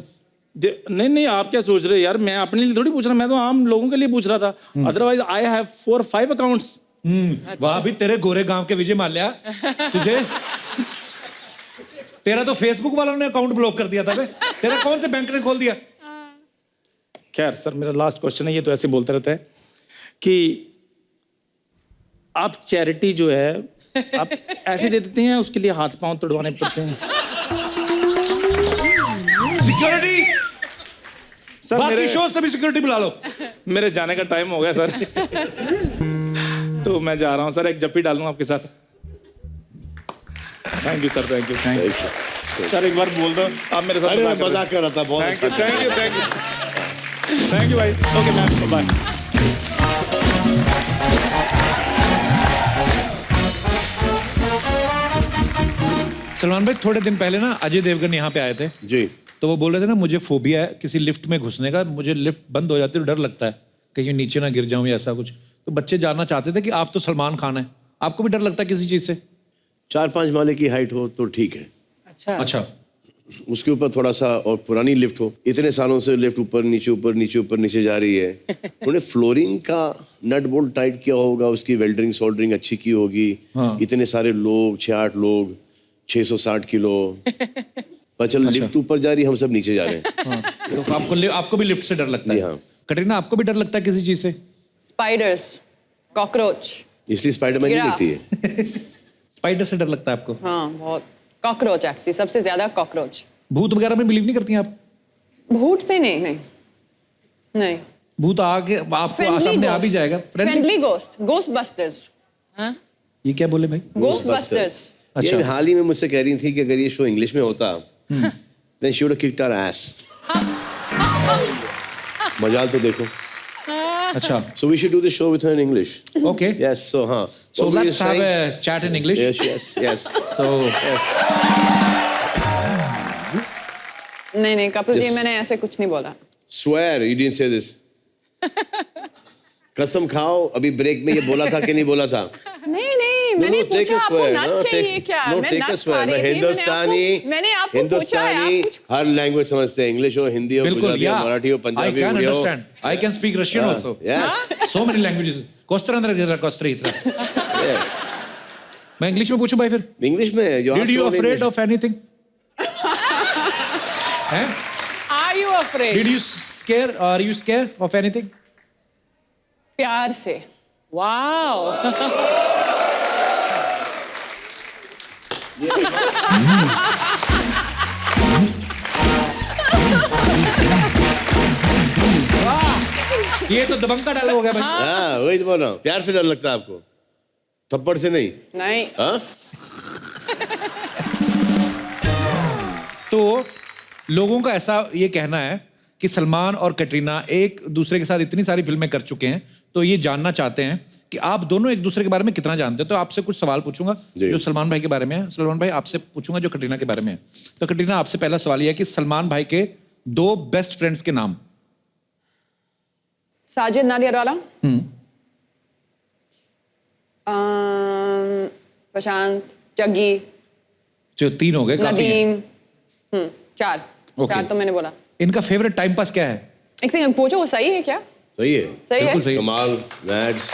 नहीं नहीं, आप क्या सोच रहे हो यार, मैं अपने लिए थोड़ी पूछ रहा, मैं तो आम लोगों के लिए पूछ रहा था। Otherwise I have 4-5 accounts. वहां भी तेरे गोरे गांव के विजय माल्या तुझे तेरा तो फेसबुक वालों ने अकाउंट ब्लॉक कर दिया था बे। तेरा कौन से बैंक ने खोल दिया? खैर सर, मेरा लास्ट क्वेश्चन है, ये तो ऐसे बोलते रहता है कि आप चैरिटी जो है आप ऐसे दे देते हैं, उसके लिए हाथ पांव तोड़वाने पड़ते हैं? सिक्योरिटी सर बाकी शो से भी सिक्योरिटी बुला लो। मेरे जाने का टाइम हो गया सर। तो मैं जा रहा हूँ सर, एक जप्पी डालूंगा आपके साथ। Thank you sir, thank you sir. एक बार बोल दो आप मेरे साथ। अरे मैं मजाक कर रहा था, बहुत थैंक यू अच्छा। Thank you thank you thank you भाई। Okay ma'am, bye. सलमान भाई, थोड़े दिन पहले ना अजय देवगन यहाँ पे आए थे, जी। तो वो बोल रहे थे ना मुझे फोबिया है किसी लिफ्ट में घुसने का, मुझे लिफ्ट बंद हो जाती है तो डर लगता है कहीं नीचे ना गिर जाऊं या ऐसा कुछ। तो बच्चे जानना चाहते थे कि आप तो सलमान खान है, आपको भी डर लगता है किसी चीज से? 4-5 माले की हाइट हो तो ठीक है, अच्छा अच्छा। उसके ऊपर थोड़ा सा और पुरानी लिफ्ट हो। इतने सालों से लिफ्ट ऊपर नीचे जा रही है। उन्होंने फ्लोरिंग का नट बोल्ट टाइट किया होगा, उसकी वेल्डरिंग सोल्डरिंग अच्छी की होगी। हाँ। इतने सारे लोग, 6-8 लोग, 660 किलो। पर चल लिफ्ट ऊपर जा रही, हम सब नीचे जा रहे हैं। हाँ, तो आपको भी लिफ्ट से डर लगता जी है? हाँ। कटरीना, आपको भी डर लगता है किसी चीज से? Spiders, cockroach. इसलिए स्पाइडरमैन नहीं गिरा। दिखती है। स्पाइडर से डर लगता है आपको? हाँ बहुत। कॉकरोच एक्चुअली सबसे ज्यादा कॉकरोच। भूत वगैरह में बिलीव नहीं करती हैं आप? भूत से नहीं नहीं नहीं। भूत आके आपको सामने आ भी जाएगा। Friendly ghost, ghost busters. हाँ ये क्या बोले भाई? Ghost busters. अच्छा। ये हाल ही में मुझसे कह रही थी कि अगर ये शो इंग्लिश में होता then she would have kicked our ass. मजाल तो देखो। अच्छा, So we should do the show with her in English. okay. Yes, so हाँ. So What were you let's have saying? a chat in English. Yes. So Yes. नहीं कपिल जी, Just- मैंने ऐसे कुछ नहीं बोला। Swear you didn't say this. कसम खाओ, अभी ब्रेक में ये बोला था कि नहीं बोला था? नहीं मैंने take पूछा a आपको swear. नट चाहिए क्या? No, मैं take a नट swear. खा मैं रही थी, मैंने आपको पूछा है, हिंदुस्तानी आप हर लैंग्वेज समझते हैं, इंग्लिश हो, हिंदी हो, बिल्कुल, गुजराती हो, yeah. मराठी हो, I पंजाबी can उड़िया हो। understand. I can speak Russian also. Yes. So many languages. कोस्त्रा Yes. मैं इंग्लिश में पूछूं भाई फिर? इंग्लिश में Did you afraid of anything? हैं? Are you afraid? Did you scare? Are you scared of anything? प्यार से। Wow. ये तो दबंग का डायलॉग हो गया भाई। हाँ वही तो बोल रहा हूँ, प्यार से डर लगता है आपको, थप्पड़ से नहीं। नहीं हाँ तो लोगों का ऐसा ये कहना है कि सलमान और कटरीना एक दूसरे के साथ इतनी सारी फिल्में कर चुके हैं, तो ये जानना चाहते हैं कि आप दोनों एक दूसरे के बारे में कितना जानते हैं। तो आपसे कुछ सवाल पूछूंगा जी। जो सलमान भाई के बारे में है, सलमान भाई आपसे पूछूंगा जो कटरीना के बारे में है। तो कटरीना, आपसे पहला सवाल यह है कि सलमान भाई के 2 बेस्ट फ्रेंड्स के नाम। साजिद नाडियाडवाला, प्रशांत, जग्गी, जो 3 हो गए, काफी हैं। नदीम। 4 Okay. 4 तो मैंने बोला। इनका फेवरेट टाइम पास क्या है? एक सेकंड, पूछो वो सही है क्या? सही है, सही है। बिल्कुल सही। कमाल, मैड्स,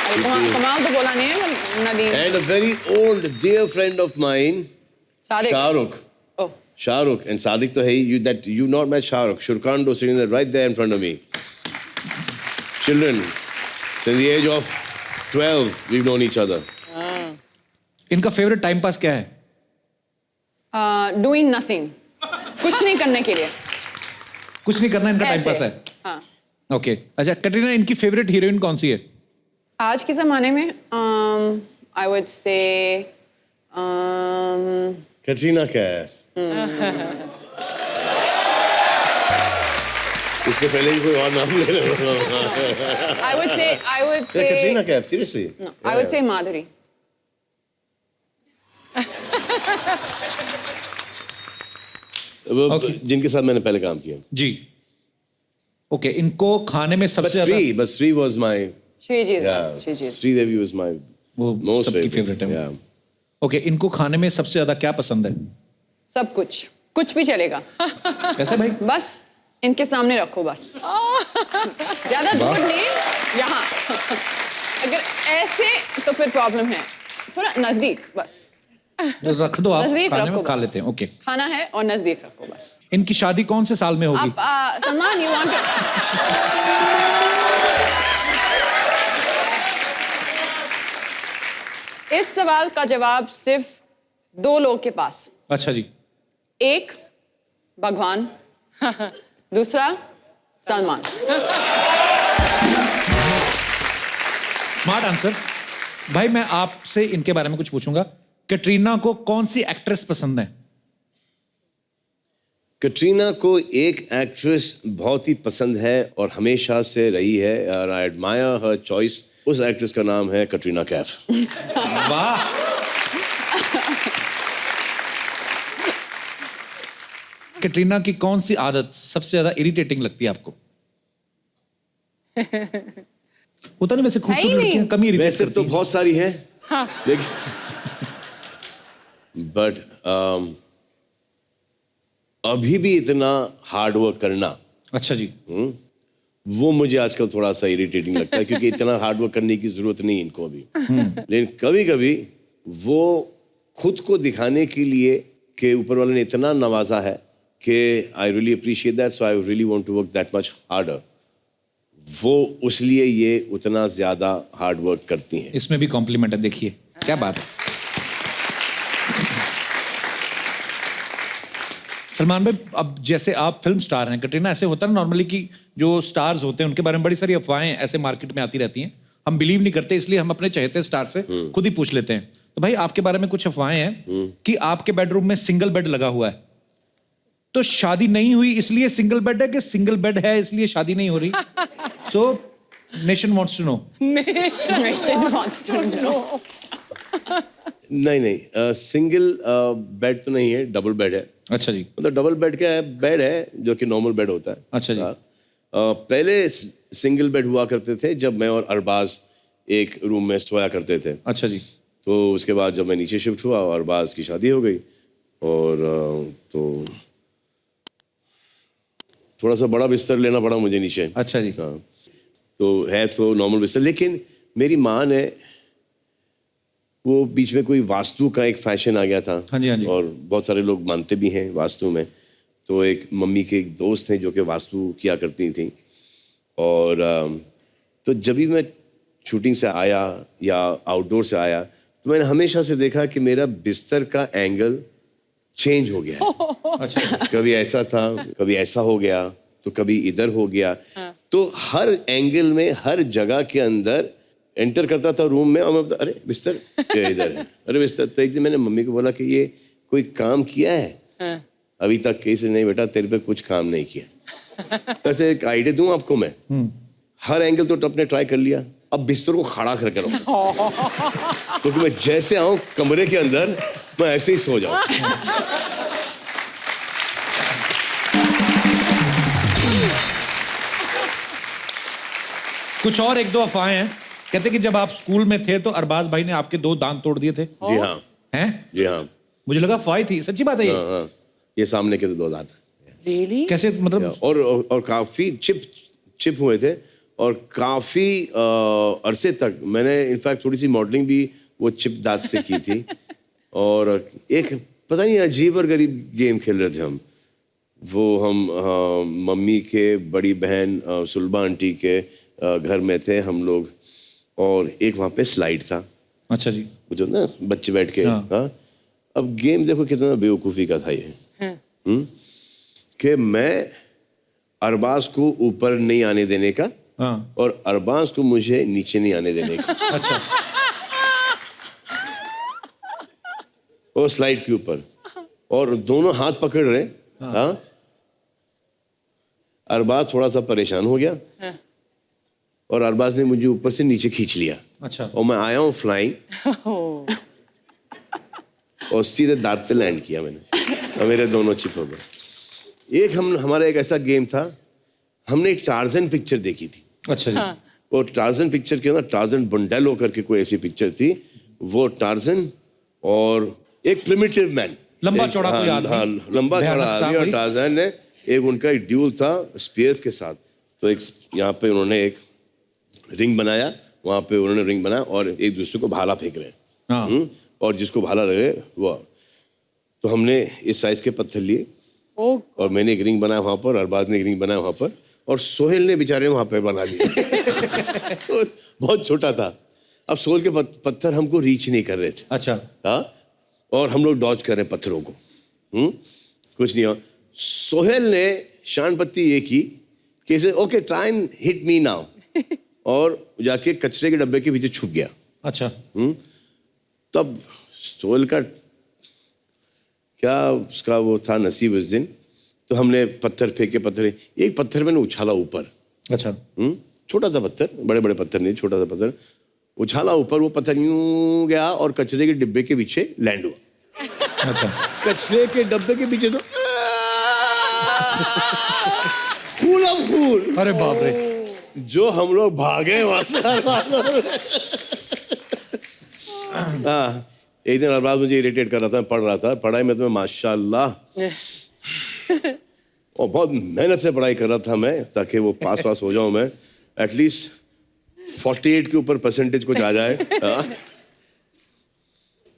अरे कमाल तो बोला नहीं है। Nadeem, and a very old dear friend of mine, Sadiq. Shahrukh. Oh, Shahrukh and Sadik to hey, you not met Shahrukh. Shurkando sitting there right there in front of me. Children, since the age of 12, we've known each other. इनका फेवरेट टाइम पास क्या है? डूइंग नथिंग, कुछ नहीं करने के लिए। कुछ नहीं करना इनका टाइम ऐसे। पास है। हाँ। ओके, अच्छा कटरीना, इनकी फेवरेट हीरोइन कौन सी है? आज के जमाने में I would say Katrina Kaif. इसके पहले भी कोई और नाम ले लो। I would say Katrina Kaif, seriously? no, I would say Madhuri. Okay. जिनके साथ मैंने पहले काम किया। जी ओके इनको खाने में सबसे ज्यादा But Sri was my, Shriji. yeah, Shriji. Sridevi was my वो most सबकी फेवरेट है। Yeah. ओके इनको खाने में सबसे ज्यादा क्या पसंद है? सब कुछ भी चलेगा. कैसे भाई? बस इनके सामने रखो बस. ज्यादा दूर नहीं, यहाँ. अगर ऐसे तो फिर प्रॉब्लम है. थोड़ा नजदीक बस. रख दो आप, नजदीक खाने रखो में खा बस. लेते हैं। ओके खाना है और नजदीक रखो बस. इनकी शादी कौन से साल में होगी? आप सलमान यू वांट इस सवाल का जवाब सिर्फ 2 लोग के पास. अच्छा जी एक भगवान, दूसरा सलमान. Smart answer. भाई मैं आपसे इनके बारे में कुछ पूछूंगा। कैटरीना को कौन सी एक्ट्रेस पसंद है? कटरीना को एक एक्ट्रेस बहुत ही पसंद है और हमेशा से रही है, और आई एडमायर हर चॉइस। उस एक्ट्रेस का नाम है कटरीना कैफ। वाह कैटरीना की कौन सी आदत सबसे ज्यादा इरिटेटिंग लगती है आपको? होता नहीं वैसे खूबसूरत नहीं। लड़कियां कम ही इरिटेट वैसे करती तो हैं। बहुत सारी है, लेकिन बट अभी भी इतना हार्ड वर्क करना, अच्छा जी वो मुझे आजकल थोड़ा सा इरिटेटिंग लगता है, क्योंकि इतना हार्ड वर्क करने की जरूरत नहीं इनको अभी। लेकिन कभी कभी वो खुद को दिखाने के लिए कि ऊपर वाले ने इतना नवाजा है कि I really appreciate that, so I really want to work that much harder. वो उसलिए ये उतना ज्यादा हार्ड वर्क करती हैं। इसमें भी कॉम्प्लीमेंट है, देखिए क्या बात है। सलमान भाई अब जैसे आप फिल्म स्टार हैं, कटरीना ऐसे होता है ना नॉर्मली कि जो स्टार्स होते हैं उनके बारे में बड़ी सारी अफवाहें ऐसे मार्केट में आती रहती हैं, हम बिलीव नहीं करते, इसलिए हम अपने चहेते स्टार से खुद ही पूछ लेते हैं। तो भाई आपके बारे में कुछ अफवाहें हैं कि आपके बेडरूम में सिंगल बेड लगा हुआ है, तो शादी नहीं हुई इसलिए सिंगल बेड है कि सिंगल बेड है इसलिए शादी नहीं हो रही? So nation wants to know. Nation wants to know. नहीं, सिंगल बेड तो नहीं है, डबल बेड है। अच्छा जी मतलब डबल बेड का बेड है जो कि नॉर्मल बेड होता है। अच्छा जी। पहले सिंगल बेड हुआ करते थे जब मैं और अरबाज एक रूम में सोया करते थे। अच्छा जी तो उसके बाद जब मैं नीचे शिफ्ट हुआ और अरबाज की शादी हो गई, और तो थोड़ा सा बड़ा बिस्तर लेना पड़ा मुझे नीचे। अच्छा जी हाँ, तो है तो नॉर्मल बिस्तर, लेकिन मेरी माँ ने वो बीच में कोई वास्तु का एक फैशन आ गया था। हाँ जी, हाँ जी। और बहुत सारे लोग मानते भी हैं वास्तु में। तो एक मम्मी के एक दोस्त हैं जो कि वास्तु किया करती थी, और तो जब भी मैं शूटिंग से आया या आउटडोर से आया तो मैंने हमेशा से देखा कि मेरा बिस्तर का एंगल चेंज हो गया है। अच्छा कभी ऐसा था, कभी ऐसा हो गया, तो कभी इधर हो गया। तो हर एंगल में, हर जगह के अंदर एंटर करता था रूम में, और मैं अरे बिस्तर ये इधर है, अरे बिस्तर। तो एक दिन मैंने मम्मी को बोला कि ये कोई काम किया है? अभी तक कैसे नहीं बेटा, तेरे पे कुछ काम नहीं किया। वैसे एक आइडिया दूं आपको मैं, हर एंगल तो अपने ट्राई कर लिया, अब बिस्तर को खड़ा करके रखो, क्योंकि मैं जैसे आऊं कमरे के अंदर मैं ऐसे ही सो जाऊं। कुछ और एक दो अफवाहें हैं, कहते कि जब आप स्कूल में थे तो अरबाज भाई ने आपके 2 दांत तोड़ दिए थे। जी हाँ, हैं? जी हाँ, मुझे लगा अफवाह थी, सच्ची बात है ये? हाँ, हाँ। ये सामने के तो 2 दांत Really? कैसे मतलब? और काफी चिप हुए थे, और काफी अरसे तक मैंने इनफैक्ट थोड़ी सी मॉडलिंग भी वो चिप दांत से की थी। और एक पता नहीं अजीब और गरीब गेम खेल रहे थे हम। वो हम मम्मी के बड़ी बहन सुलभा आंटी के घर में थे हम लोग, और एक वहाँ पे स्लाइड था। अच्छा जी वो जो ना बच्चे बैठ के, हाँ। हाँ। अब गेम देखो कितना बेवकूफ़ी का था ये, कि मैं अरबाज को ऊपर नहीं आने देने का, हाँ और अरबाज को मुझे नीचे नहीं आने देने का। अच्छा और स्लाइड के ऊपर, और दोनों हाथ पकड़ रहे। हाँ। अरबाज थोड़ा सा परेशान हो गया और अरबाज ने मुझे ऊपर से नीचे खींच लिया अच्छा और मैं आया हूँ फ्लाइंग और सीधे दांत पे लैंड किया मैंने और मेरे दोनों चिप हो गए। एक हमारा एक ऐसा गेम था, हमने एक टार्जन पिक्चर देखी थी। अच्छा जी वो टार्जन पिक्चर के अंदर टार्जन बंडेलो करके कोई ऐसी पिक्चर थी, वो टार्जन और एक प्रिमिटिव मैन, लंबा चौड़ा कोई आदमी, हाँ लंबा भयानक चौड़ा सा आदमी, और वही। टार्जन ने एक उनका एक ड्यूल था स्पीयर्स के साथ। तो एक यहाँ पे उन्होंने एक रिंग बनाया, वहाँ पे उन्होंने रिंग बनाया और एक दूसरे को भाला फेंक रहे हैं। हाँ और जिसको भाला लगे वो, तो हमने इस साइज के पत्थर लिए Oh, और मैंने एक रिंग बनाया वहाँ पर, अरबाज ने एक रिंग बनाया वहाँ पर और सोहेल ने बेचारे वहाँ पे बना लिया। तो बहुत छोटा था। अब सोहेल के पत्थर हमको रीच नहीं कर रहे थे। अच्छा हाँ, और हम लोग डॉज कर रहे हैं पत्थरों को। कुछ नहीं हुआ। सोहेल ने शान पत्ती ये की कि इसे okay try and hit me now, और जाके कचरे के डब्बे के पीछे छुप गया। अच्छा तब सोहेल का क्या उसका वो था नसीब उस दिन, तो हमने पत्थर फेंके, एक पत्थर मैंने उछाला ऊपर। अच्छा छोटा सा पत्थर, बड़े बड़े पत्थर नहीं, छोटा सा पत्थर उछाला ऊपर, वो पत्थर यूं गया और कचरे के डिब्बे के पीछे लैंड हुआ। अच्छा कचरे के डब्बे के पीछे तो फूल अब फूल, अरे बाप रे जो हम लोग भागे वहां से। हाँ, एक दिन अरबाज मुझे इरिटेट कर रहा था, पढ़ रहा था, पढ़ाई में तो मैं माशाल्लाह और बहुत मेहनत से पढ़ाई कर रहा था मैं, ताकि वो पास हो जाऊं मैं, एटलीस्ट 48 के ऊपर परसेंटेज कुछ आ जाए। हाँ।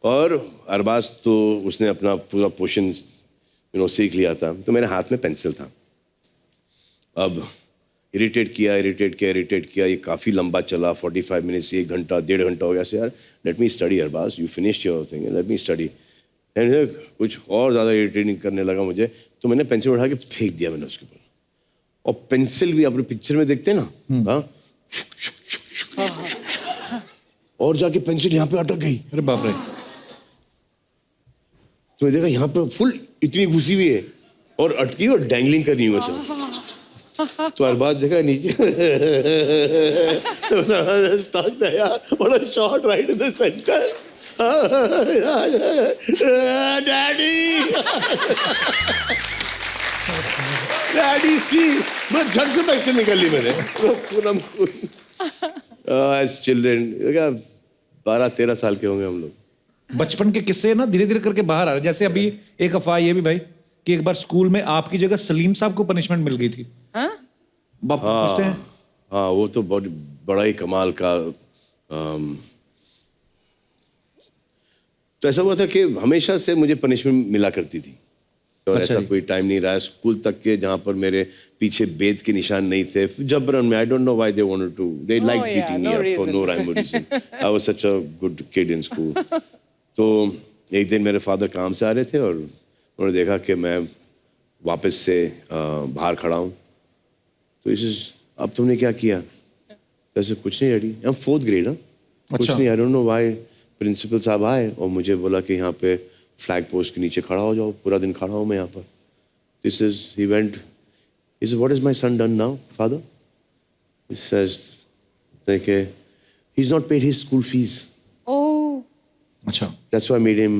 और अरबाज तो उसने अपना पूरा पोर्शन सीख लिया था, तो मेरे हाथ में पेंसिल था। अब इरिटेट किया, ये काफ़ी लंबा चला, 45 मिनट्स, 1 घंटा, 1.5 घंटा हो गया। से यार let me study Arbaz, you finished your thing, let me study. And कुछ और ज़्यादा इरिटेटिंग करने लगा मुझे, तो मैंने पेंसिल उठा के फेंक दिया मैंने उसके ऊपर। और पेंसिल भी अपने पिक्चर में देखते हैं ना, हाँ, और जाके पेंसिल यहाँ पे अटक गई। अरे बाप रे तो मैं देखा यहाँ पे फुल इतनी घुसी हुई है और अटकी और डैंगलिंग करनी हुई सब। तो अरबाज देखा नीचे, बड़ा short right in the centre, daddy daddy see, मैं झट से पैसे निकाल ली मैंने। एज चिल्ड्रन 12-13 साल के होंगे हम लोग। बचपन के किस्से ना धीरे धीरे करके बाहर आ रहे। जैसे अभी एक अफवाह ये भी भाई कि एक बार स्कूल में आपकी जगह सलीम साहब को पनिशमेंट मिल गई थी। हाँ? बाप पूछते हैं। हाँ, वो तो बहुत बड़ा ही कमाल का। तो ऐसा हुआ था कि हमेशा से मुझे पनिशमेंट मिला करती थी और अच्छा ऐसा जी। कोई टाइम नहीं रहा है स्कूल तक के जहाँ पर मेरे पीछे बेद के निशान नहीं थे। जबरन में, I don't know why they wanted to, they like yeah, beating me no up for reason. No rhyme और reason. I was such a good kid in school. तो एक दिन मेरे फादर काम से आ रहे थे और उन्होंने देखा कि मैं वापस से बाहर खड़ा हूँ, तो इसे अब तुमने क्या किया? तो ऐसे कुछ नहीं डैडी, हम 4th ग्रेड। हाँ, कुछ अच्छा। नहीं, I don't know why. Principal साहब आए और मुझे बोला कि यहाँ पे फ्लैग पोस्ट के नीचे खड़ा हो जाओ, पूरा दिन खड़ा हूँ मैं यहाँ पर। This is he went, he said, what is my son done now, father? He says, like, he's not paid his school fees. Oh, अच्छा That's why I made him.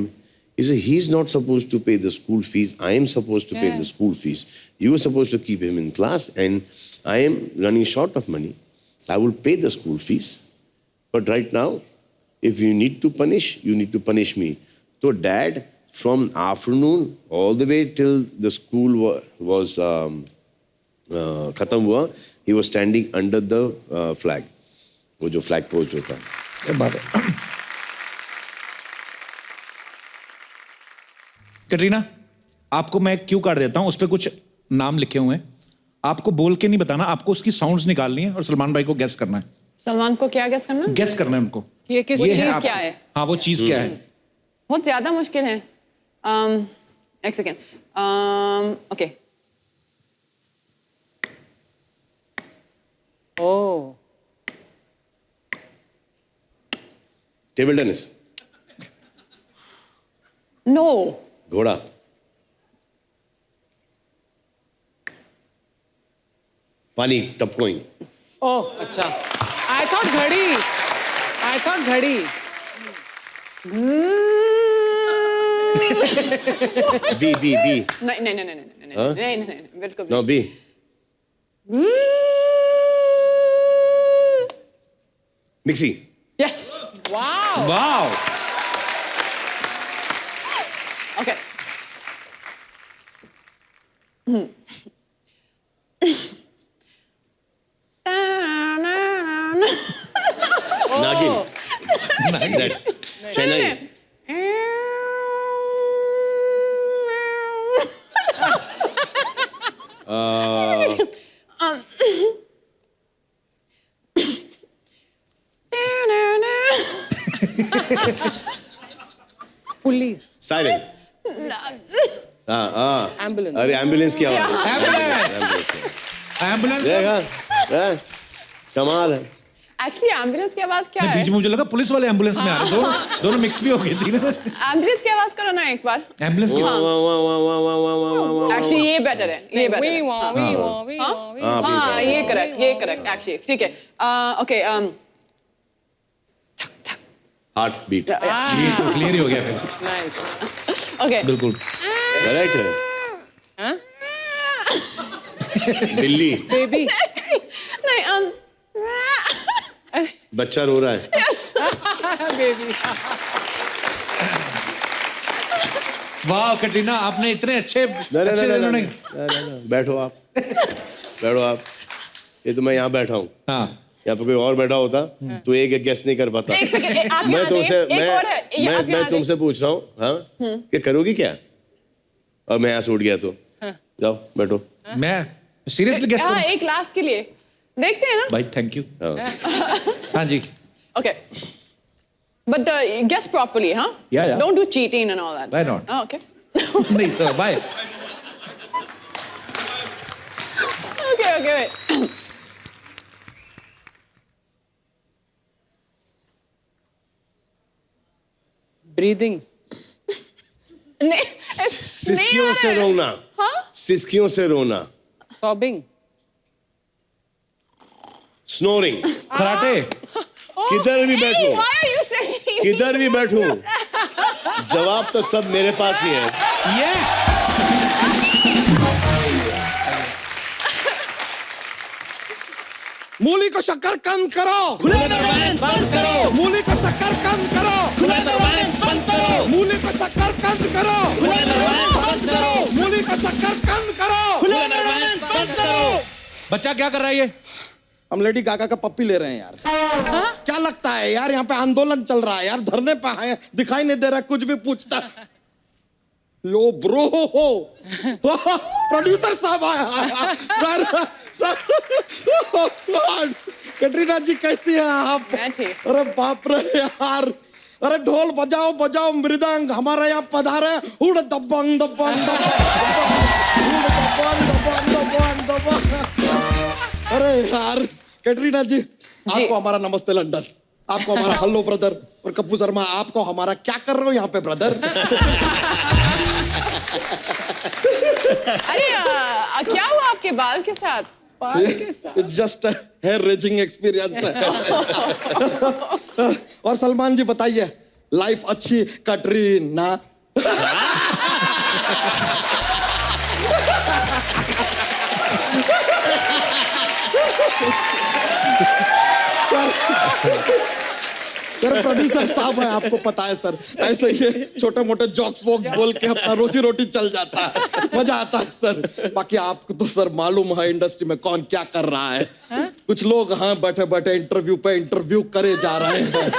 He said, he's not supposed to pay the school fees. I am supposed to pay Yeah. the school fees. You were supposed to keep him in class, and I am running short of money. I will pay the school fees. But right now, if you need to punish, you need to punish me. So dad, from afternoon all the way till the school was खत्म हुआ, he was standing under the flag. वो जो flag post होता है। क्या बात है। कटरीना, आपको मैं क्यू कार्ड देता हूं, उस पर कुछ नाम लिखे हुए हैं, आपको बोल के नहीं बताना, आपको उसकी साउंड्स निकालनी है और सलमान भाई को गेस करना है। सलमान को क्या गेस करना? गेस करना है उनको ये किस वो ये चीज आप- क्या है? हाँ, वो चीज क्या है? बहुत ज्यादा मुश्किल है। एक सेकेंड। Okay, Oh, table tennis, no, घोड़ा, पानी टपकोई ओह अच्छा आई थॉट घड़ी बी बी बी नहीं नहीं नहीं नहीं नहीं हाँ? नहीं नहीं नहीं बिल्कुल नो बी mixie yes wow wow okay नागिन दैट चेन्नई पुलिस साइलेंट हाँ हाँ एम्बुलेंस अरे एम्बुलेंस की आवाज एम्बुलेंस देखा कमाल है एक्चुअली एम्बुलेंस की आवाज क्या है बीच में मुझे लगा पुलिस वाले एम्बुलेंस में आ रहे दोनों मिक्स भी हो गई थी ना एम्बुलेंस की आवाज करो ना एक बार एम्बुलेंस की एक्चुअली ये बेटर है ये बेटर वी है वां वी वां वी वां वी हाँ ये करेक्ट एक्चुअली ठीक है ओके हार्ट बीट ये तो क्लियर ही हो गया फिर नाइस ओके बिल्कुल करेक्ट है हां बिल्ली नहीं बेबी बच्चा रो रहा है बेबी वाह कटरीना आपने इतने अच्छे इन्होंने बैठो आप ये तो मैं यहाँ बैठा हूँ हाँ यहाँ पे कोई और बैठा होता तो एक गेस नहीं कर पाता एक सेकंड आप मैं यहाँ तुमसे एक और है ये आप मैं यहाँ तुमसे पूछ रहा हूँ हाँ कि करोगी क्या और मैं यहाँ से उठ गया तो जाओ बैठो मैं सीरियसली गेस हाँ करूं एक लास्ट के लिए देखते हैं ना भाई थैंक यू हाँ। हाँ जी Okay. But guess properly, huh? Yeah. Don't do cheating and all that. Why not? Oh, okay. नहीं sir bye Okay, wait. Breathing नहीं, सिस्कियों से रोना सिस्कियों से रोना सॉबिंग स्नोरिंग कराटे किधर भी बैठूं Why are you saying? किधर भी बैठूं जवाब तो सब मेरे पास ही है ये मूली को शक्कर कंद करो बंद करो मूली को शक्कर कंद करो बंद करो मूली को शक्कर कंद करो बंद करो मूली को शक्कर कंद करो बच्चा क्या कर रहा है ये हम लेडी गागा का पप्पी ले रहे हैं यार क्या लगता है यार यहाँ पे आंदोलन चल रहा है यार धरने पे आए दिखाई नहीं दे रहा कुछ भी पूछता यो ब्रो प्रोड्यूसर साहब आया सर कटरीना जी कैसी हैं आप मैं ठीक। अरे बाप रे यार अरे ढोल बजाओ बजाओ मृदंग हमारे यहाँ पधारे उड़ दबंग दबंग अरे यार कैटरीना जी आपको हमारा नमस्ते लंदन आपको हमारा हेलो ब्रदर और कप्पू शर्मा आपको हमारा क्या कर रहे हो यहाँ पे ब्रदर अरे क्या हुआ आपके बाल के साथ? It's just hair raising experience और सलमान जी बताइए लाइफ अच्छी कटरीना सर प्रोड्यूसर साहब है आपको पता है सर ऐसे ये छोटे मोटे जॉक्स वॉक्स बोल के अपना रोजी रोटी चल जाता है मजा आता है सर बाकी आपको तो सर मालूम है इंडस्ट्री में कौन क्या कर रहा है कुछ लोग हाँ बैठे बैठे इंटरव्यू पे इंटरव्यू करे जा रहे हैं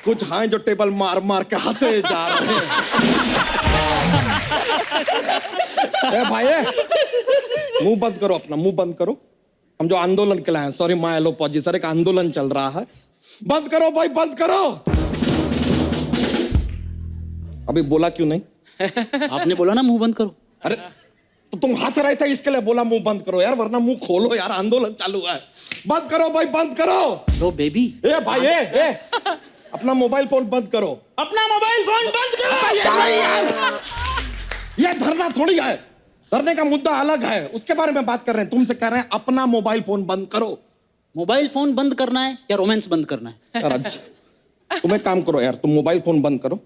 कुछ हाँ जो टेबल मार मार के हंसे जा रहे हैं ए भाई मुंह बंद करो अपना मुंह बंद करो हम जो आंदोलन के लिए हैं सॉरी माय एलोपॉजी सर एक आंदोलन चल रहा है बंद करो भाई बंद करो अभी बोला क्यों नहीं आपने बोला ना मुंह बंद करो अरे तो तुम हंस रहे थे इसके लिए बोला मुंह बंद करो यार वरना मुंह खोलो यार आंदोलन चालू है बंद करो भाई बंद करो लो बेबी ए भाई ए अपना मोबाइल फोन बंद करो अपना मोबाइल फोन बंद करो ये नहीं यार ये धरना थोड़ी है धरने का मुद्दा अलग है, उसके बारे में बात कर रहे हैं। तुमसे कह रहे हैं अपना मोबाइल फोन बंद करो। मोबाइल फोन बंद करना है या रोमांस बंद करना है? यार अच्छा, तुम एक काम करो यार, तुम मोबाइल फोन बंद करो,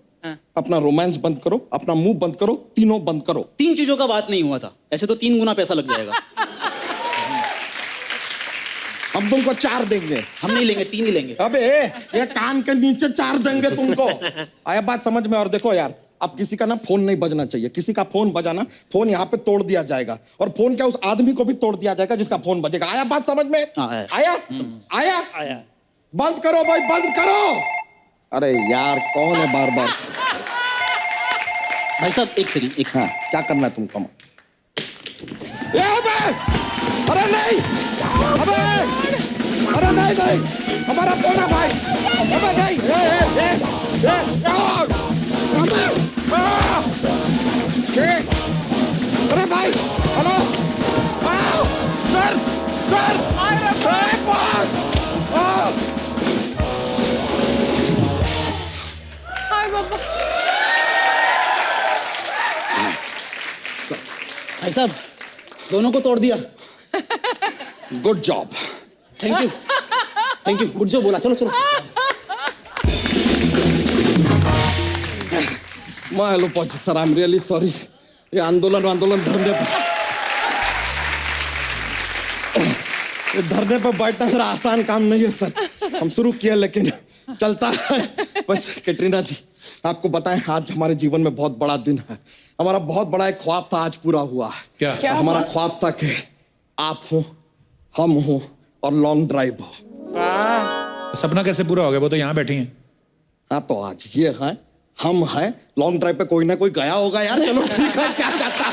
अपना रोमांस बंद करो, अपना मुंह बंद करो, तीनों बंद करो। 3 चीजों का बात नहीं हुआ था, ऐसे तो 3 गुना पैसा लग जाएगा। हम तुमको 4 देंगे। हम नहीं लेंगे, 3 ही लेंगे। अबे ये कान के नीचे 4 देंगे तुमको। आया बात समझ में? और देखो यार, अब किसी का ना फोन नहीं बजना चाहिए। किसी का फोन बजाना, फोन यहाँ पे तोड़ दिया जाएगा, और फोन क्या उस आदमी को भी तोड़ दिया जाएगा जिसका फोन बजेगा। आया बात समझ में? आया आया। बंद करो भाई, बंद करो। अरे यार कौन है बार बार? भाई साहब एक सेकंड। हाँ, क्या करना है तुमको? अरे नहीं, अरे नहीं, हमारा फोन है भाई। अबे नहीं, अरे भाई, हेलो सर, हाय बाबा। भाई साहब दोनों को तोड़ दिया। Good job. Thank you, thank you. Good job बोला। चलो चलो। हेलो पहुंचे sir, I am really sorry. ये आंदोलन धरने पे बैठना जरा आसान काम नहीं है सर। हम शुरू किया लेकिन चलता है। बस कैटरीना जी, आपको बताएं आज हमारे जीवन में बहुत बड़ा दिन है। हमारा बहुत बड़ा एक ख्वाब था, आज पूरा हुआ है। क्या हमारा ख्वाब था कि आप हो, हम हो और लॉन्ग ड्राइव हो। वाह। सपना कैसे पूरा हो गया? वो तो यहाँ बैठी हैं। हाँ तो आज ये है, हम हैं, लॉन्ग ड्राइव पे कोई ना कोई गया होगा यार। चलो ठीक है, क्या कहता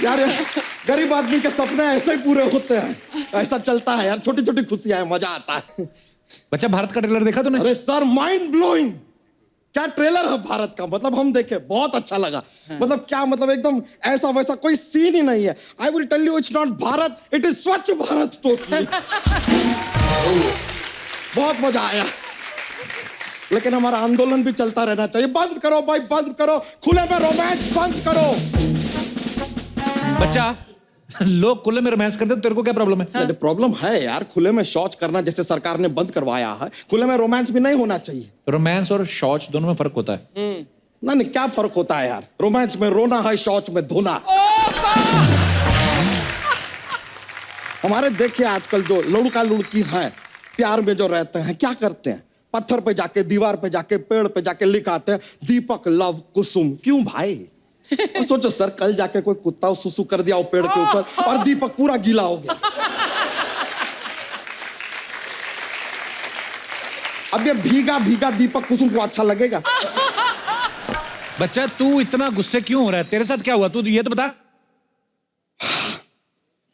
यार, गरीब आदमी के सपने ऐसे ही पूरे होते हैं, ऐसा चलता है यार। छोटी छोटी खुशियां हैं, मजा आता है। बच्चा भारत का ट्रेलर देखा तूने? अरे सर माइंड ब्लोइंग, क्या ट्रेलर है भारत का। मतलब हम देखे, बहुत अच्छा लगा। मतलब क्या, मतलब एकदम ऐसा वैसा कोई सीन ही नहीं है। I will tell you, it's not Bharat, it is Swachh Bharat totally. बहुत मजा आया, लेकिन हमारा आंदोलन भी चलता रहना चाहिए। बंद करो भाई, बंद करो, खुले में रोमांस बंद करो। बच्चा, लोग खुले में रोमांस करते, तेरे को क्या प्रॉब्लम है? प्रॉब्लम है यार, खुले में शौच करना जैसे सरकार ने बंद करवाया है, खुले में रोमांस भी नहीं होना चाहिए। रोमांस और शौच दोनों में फर्क होता है। नहीं, क्या फर्क होता है यार? रोमांस में रोना है, शौच में धोना। हमारे देखिए आजकल जो लड़का लड़की हैं, प्यार में जो रहते हैं, क्या करते हैं? पत्थर पे जाके, दीवार पे जाके, पेड़ पे जाके लिख आते हैं दीपक लव कुसुम। क्यों भाई? और सोचो सर, कल जाके कोई कुत्ता सुसु कर दिया वो पेड़ के ऊपर और दीपक पूरा गीला हो गया। अब ये भीगा भीगा दीपक कुसुम को अच्छा लगेगा? बच्चा तू इतना गुस्से क्यों हो रहा है? तेरे साथ क्या हुआ? तू ये तो बता।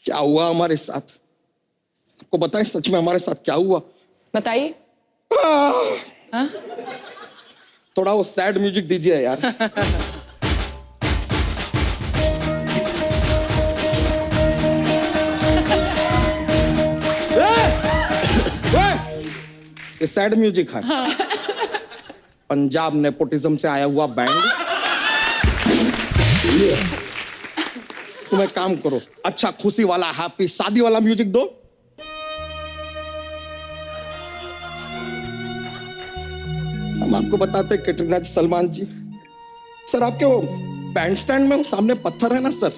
क्या हुआ हमारे साथ? आपको बताएं सच में हमारे साथ क्या हुआ? बताइए। थोड़ा वो सैड म्यूजिक दीजिए यार। ये सैड म्यूजिक है। पंजाब नेपोटिज्म से आया हुआ बैंड। तुम एक काम करो, अच्छा खुशी वाला, हैप्पी, शादी वाला म्यूजिक दो। हम आपको बताते हैं कैटरीना जी, सलमान जी, सर आपके वो बैंड स्टैंड में वो सामने पत्थर है ना सर,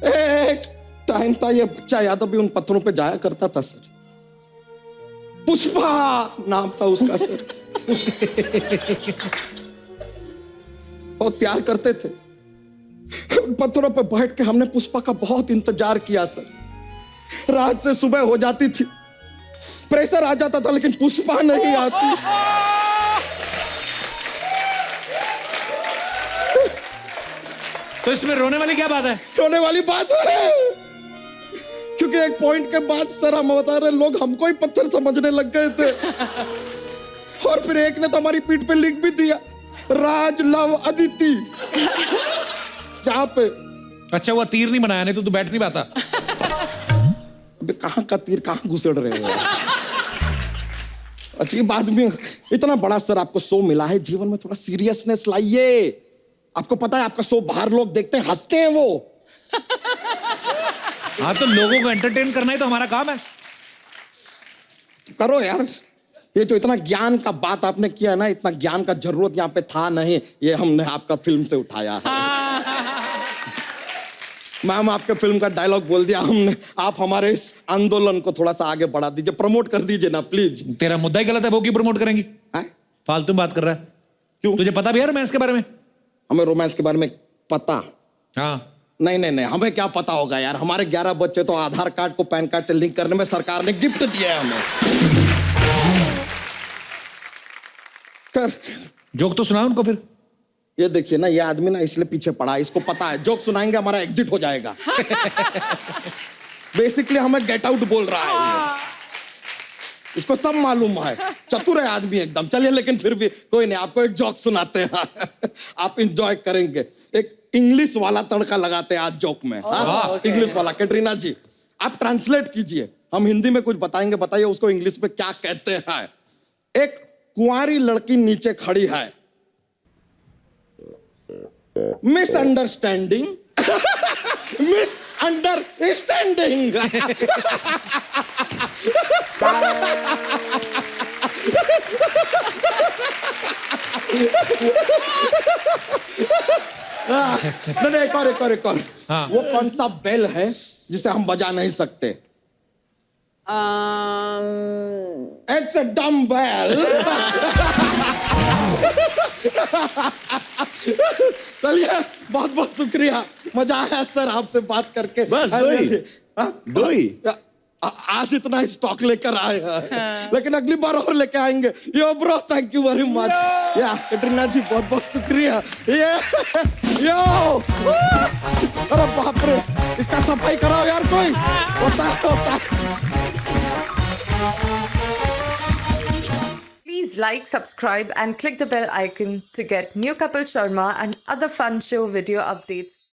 एक टाइम था ये बच्चा यादव भी उन पत्थरों पे जाया करता था सर। पुष्पा नाम था उसका सर। बहुत प्यार करते थे। उन पत्थरों पे बैठ के हमने पुष्पा का बहुत इंतजार किया सर। रात से सुबह हो जाती थी, प्रेशर आ जाता था, लेकिन पुष्पा नहीं आती। तो इसमें रोने वाली क्या बात है? रोने वाली बात है क्योंकि एक पॉइंट के बाद सर हम बता रहे, लोग हमको ही पत्थर समझने लग गए थे। और फिर एक ने तो हमारी पीठ पे लिख भी दिया, राज लव अदिति। यहाँ पे अच्छा हुआ तीर नहीं बनाया, नहीं तो तू बैठ नहीं पाता। अबे कहाँ का तीर कहाँ घुसड़ रहे हो? अच्छी बात में इतना बड़ा सर आपको शो मिला है, जीवन में थोड़ा सीरियसनेस लाइए। आपको पता है आपका शो बाहर लोग देखते हैं, हंसते हैं वो। हाँ तो लोगों को एंटरटेन करना ही तो हमारा काम है। करो यार, ये जो इतना ज्ञान का बात आपने किया ना, इतना ज्ञान का जरूरत यहाँ पे था नहीं, ये हमने आपका फिल्म से उठाया है। मैम आपके फिल्म का डायलॉग बोल दिया हमने, आप हमारे इस आंदोलन को थोड़ा सा आगे बढ़ा दीजिए, प्रमोट कर दीजिए ना प्लीज। तेरा मुद्दा ही गलत है, वो क्यों प्रमोट करेंगी? हैं? फालतू में बात कर रहा है। क्यों? तुझे पता भी है रोमांस के बारे में? हमें रोमांस के बारे में पता हाँ। नहीं नहीं नहीं, हमें क्या पता होगा यार, हमारे 11 बच्चे तो आधार कार्ड को पैन कार्ड से लिंक करने में सरकार ने गिफ्ट दिया है हमें। कर जोक तो सुना उनको फिर। ये देखिए ना, ये आदमी ना इसलिए पीछे पड़ा है, इसको पता है जोक सुनाएंगे हमारा एग्जिट हो जाएगा। बेसिकली हमें गेट आउट बोल रहा है ये। इसको सब मालूम है, चतुर है आदमी एकदम। चलिए लेकिन फिर भी कोई नहीं, आपको एक जोक सुनाते हैं। आप इंजॉय करेंगे। एक इंग्लिश वाला तड़का लगाते हैं आज जोक में। इंग्लिश वाला। कैटरीना जी आप ट्रांसलेट कीजिए, हम हिंदी में कुछ बताएंगे, बताइए उसको इंग्लिश में क्या कहते हैं। एक कुंवारी लड़की नीचे खड़ी है, मिसअंडरस्टैंडिंग। मिसअंडरस्टैंडिंग। नहीं, एक और। हाँ। वो कौन सा बेल है जिसे हम बजा नहीं सकते? इट्स अ डम बेल। चलिए बहुत बहुत शुक्रिया, मजा आया सर आपसे बात करके। बस दो ही। आज इतना स्टॉक लेकर आए हैं, लेकिन अगली बार और लेके आएंगे। यो bro thank you very much. या कैटरीना जी बहुत बहुत शुक्रिया। ये यो अरे बाप रे, इसका सफाई कराओ यार कोई। होता है। Please like, subscribe and click the bell icon to get new Kapil Sharma and other fun show video updates.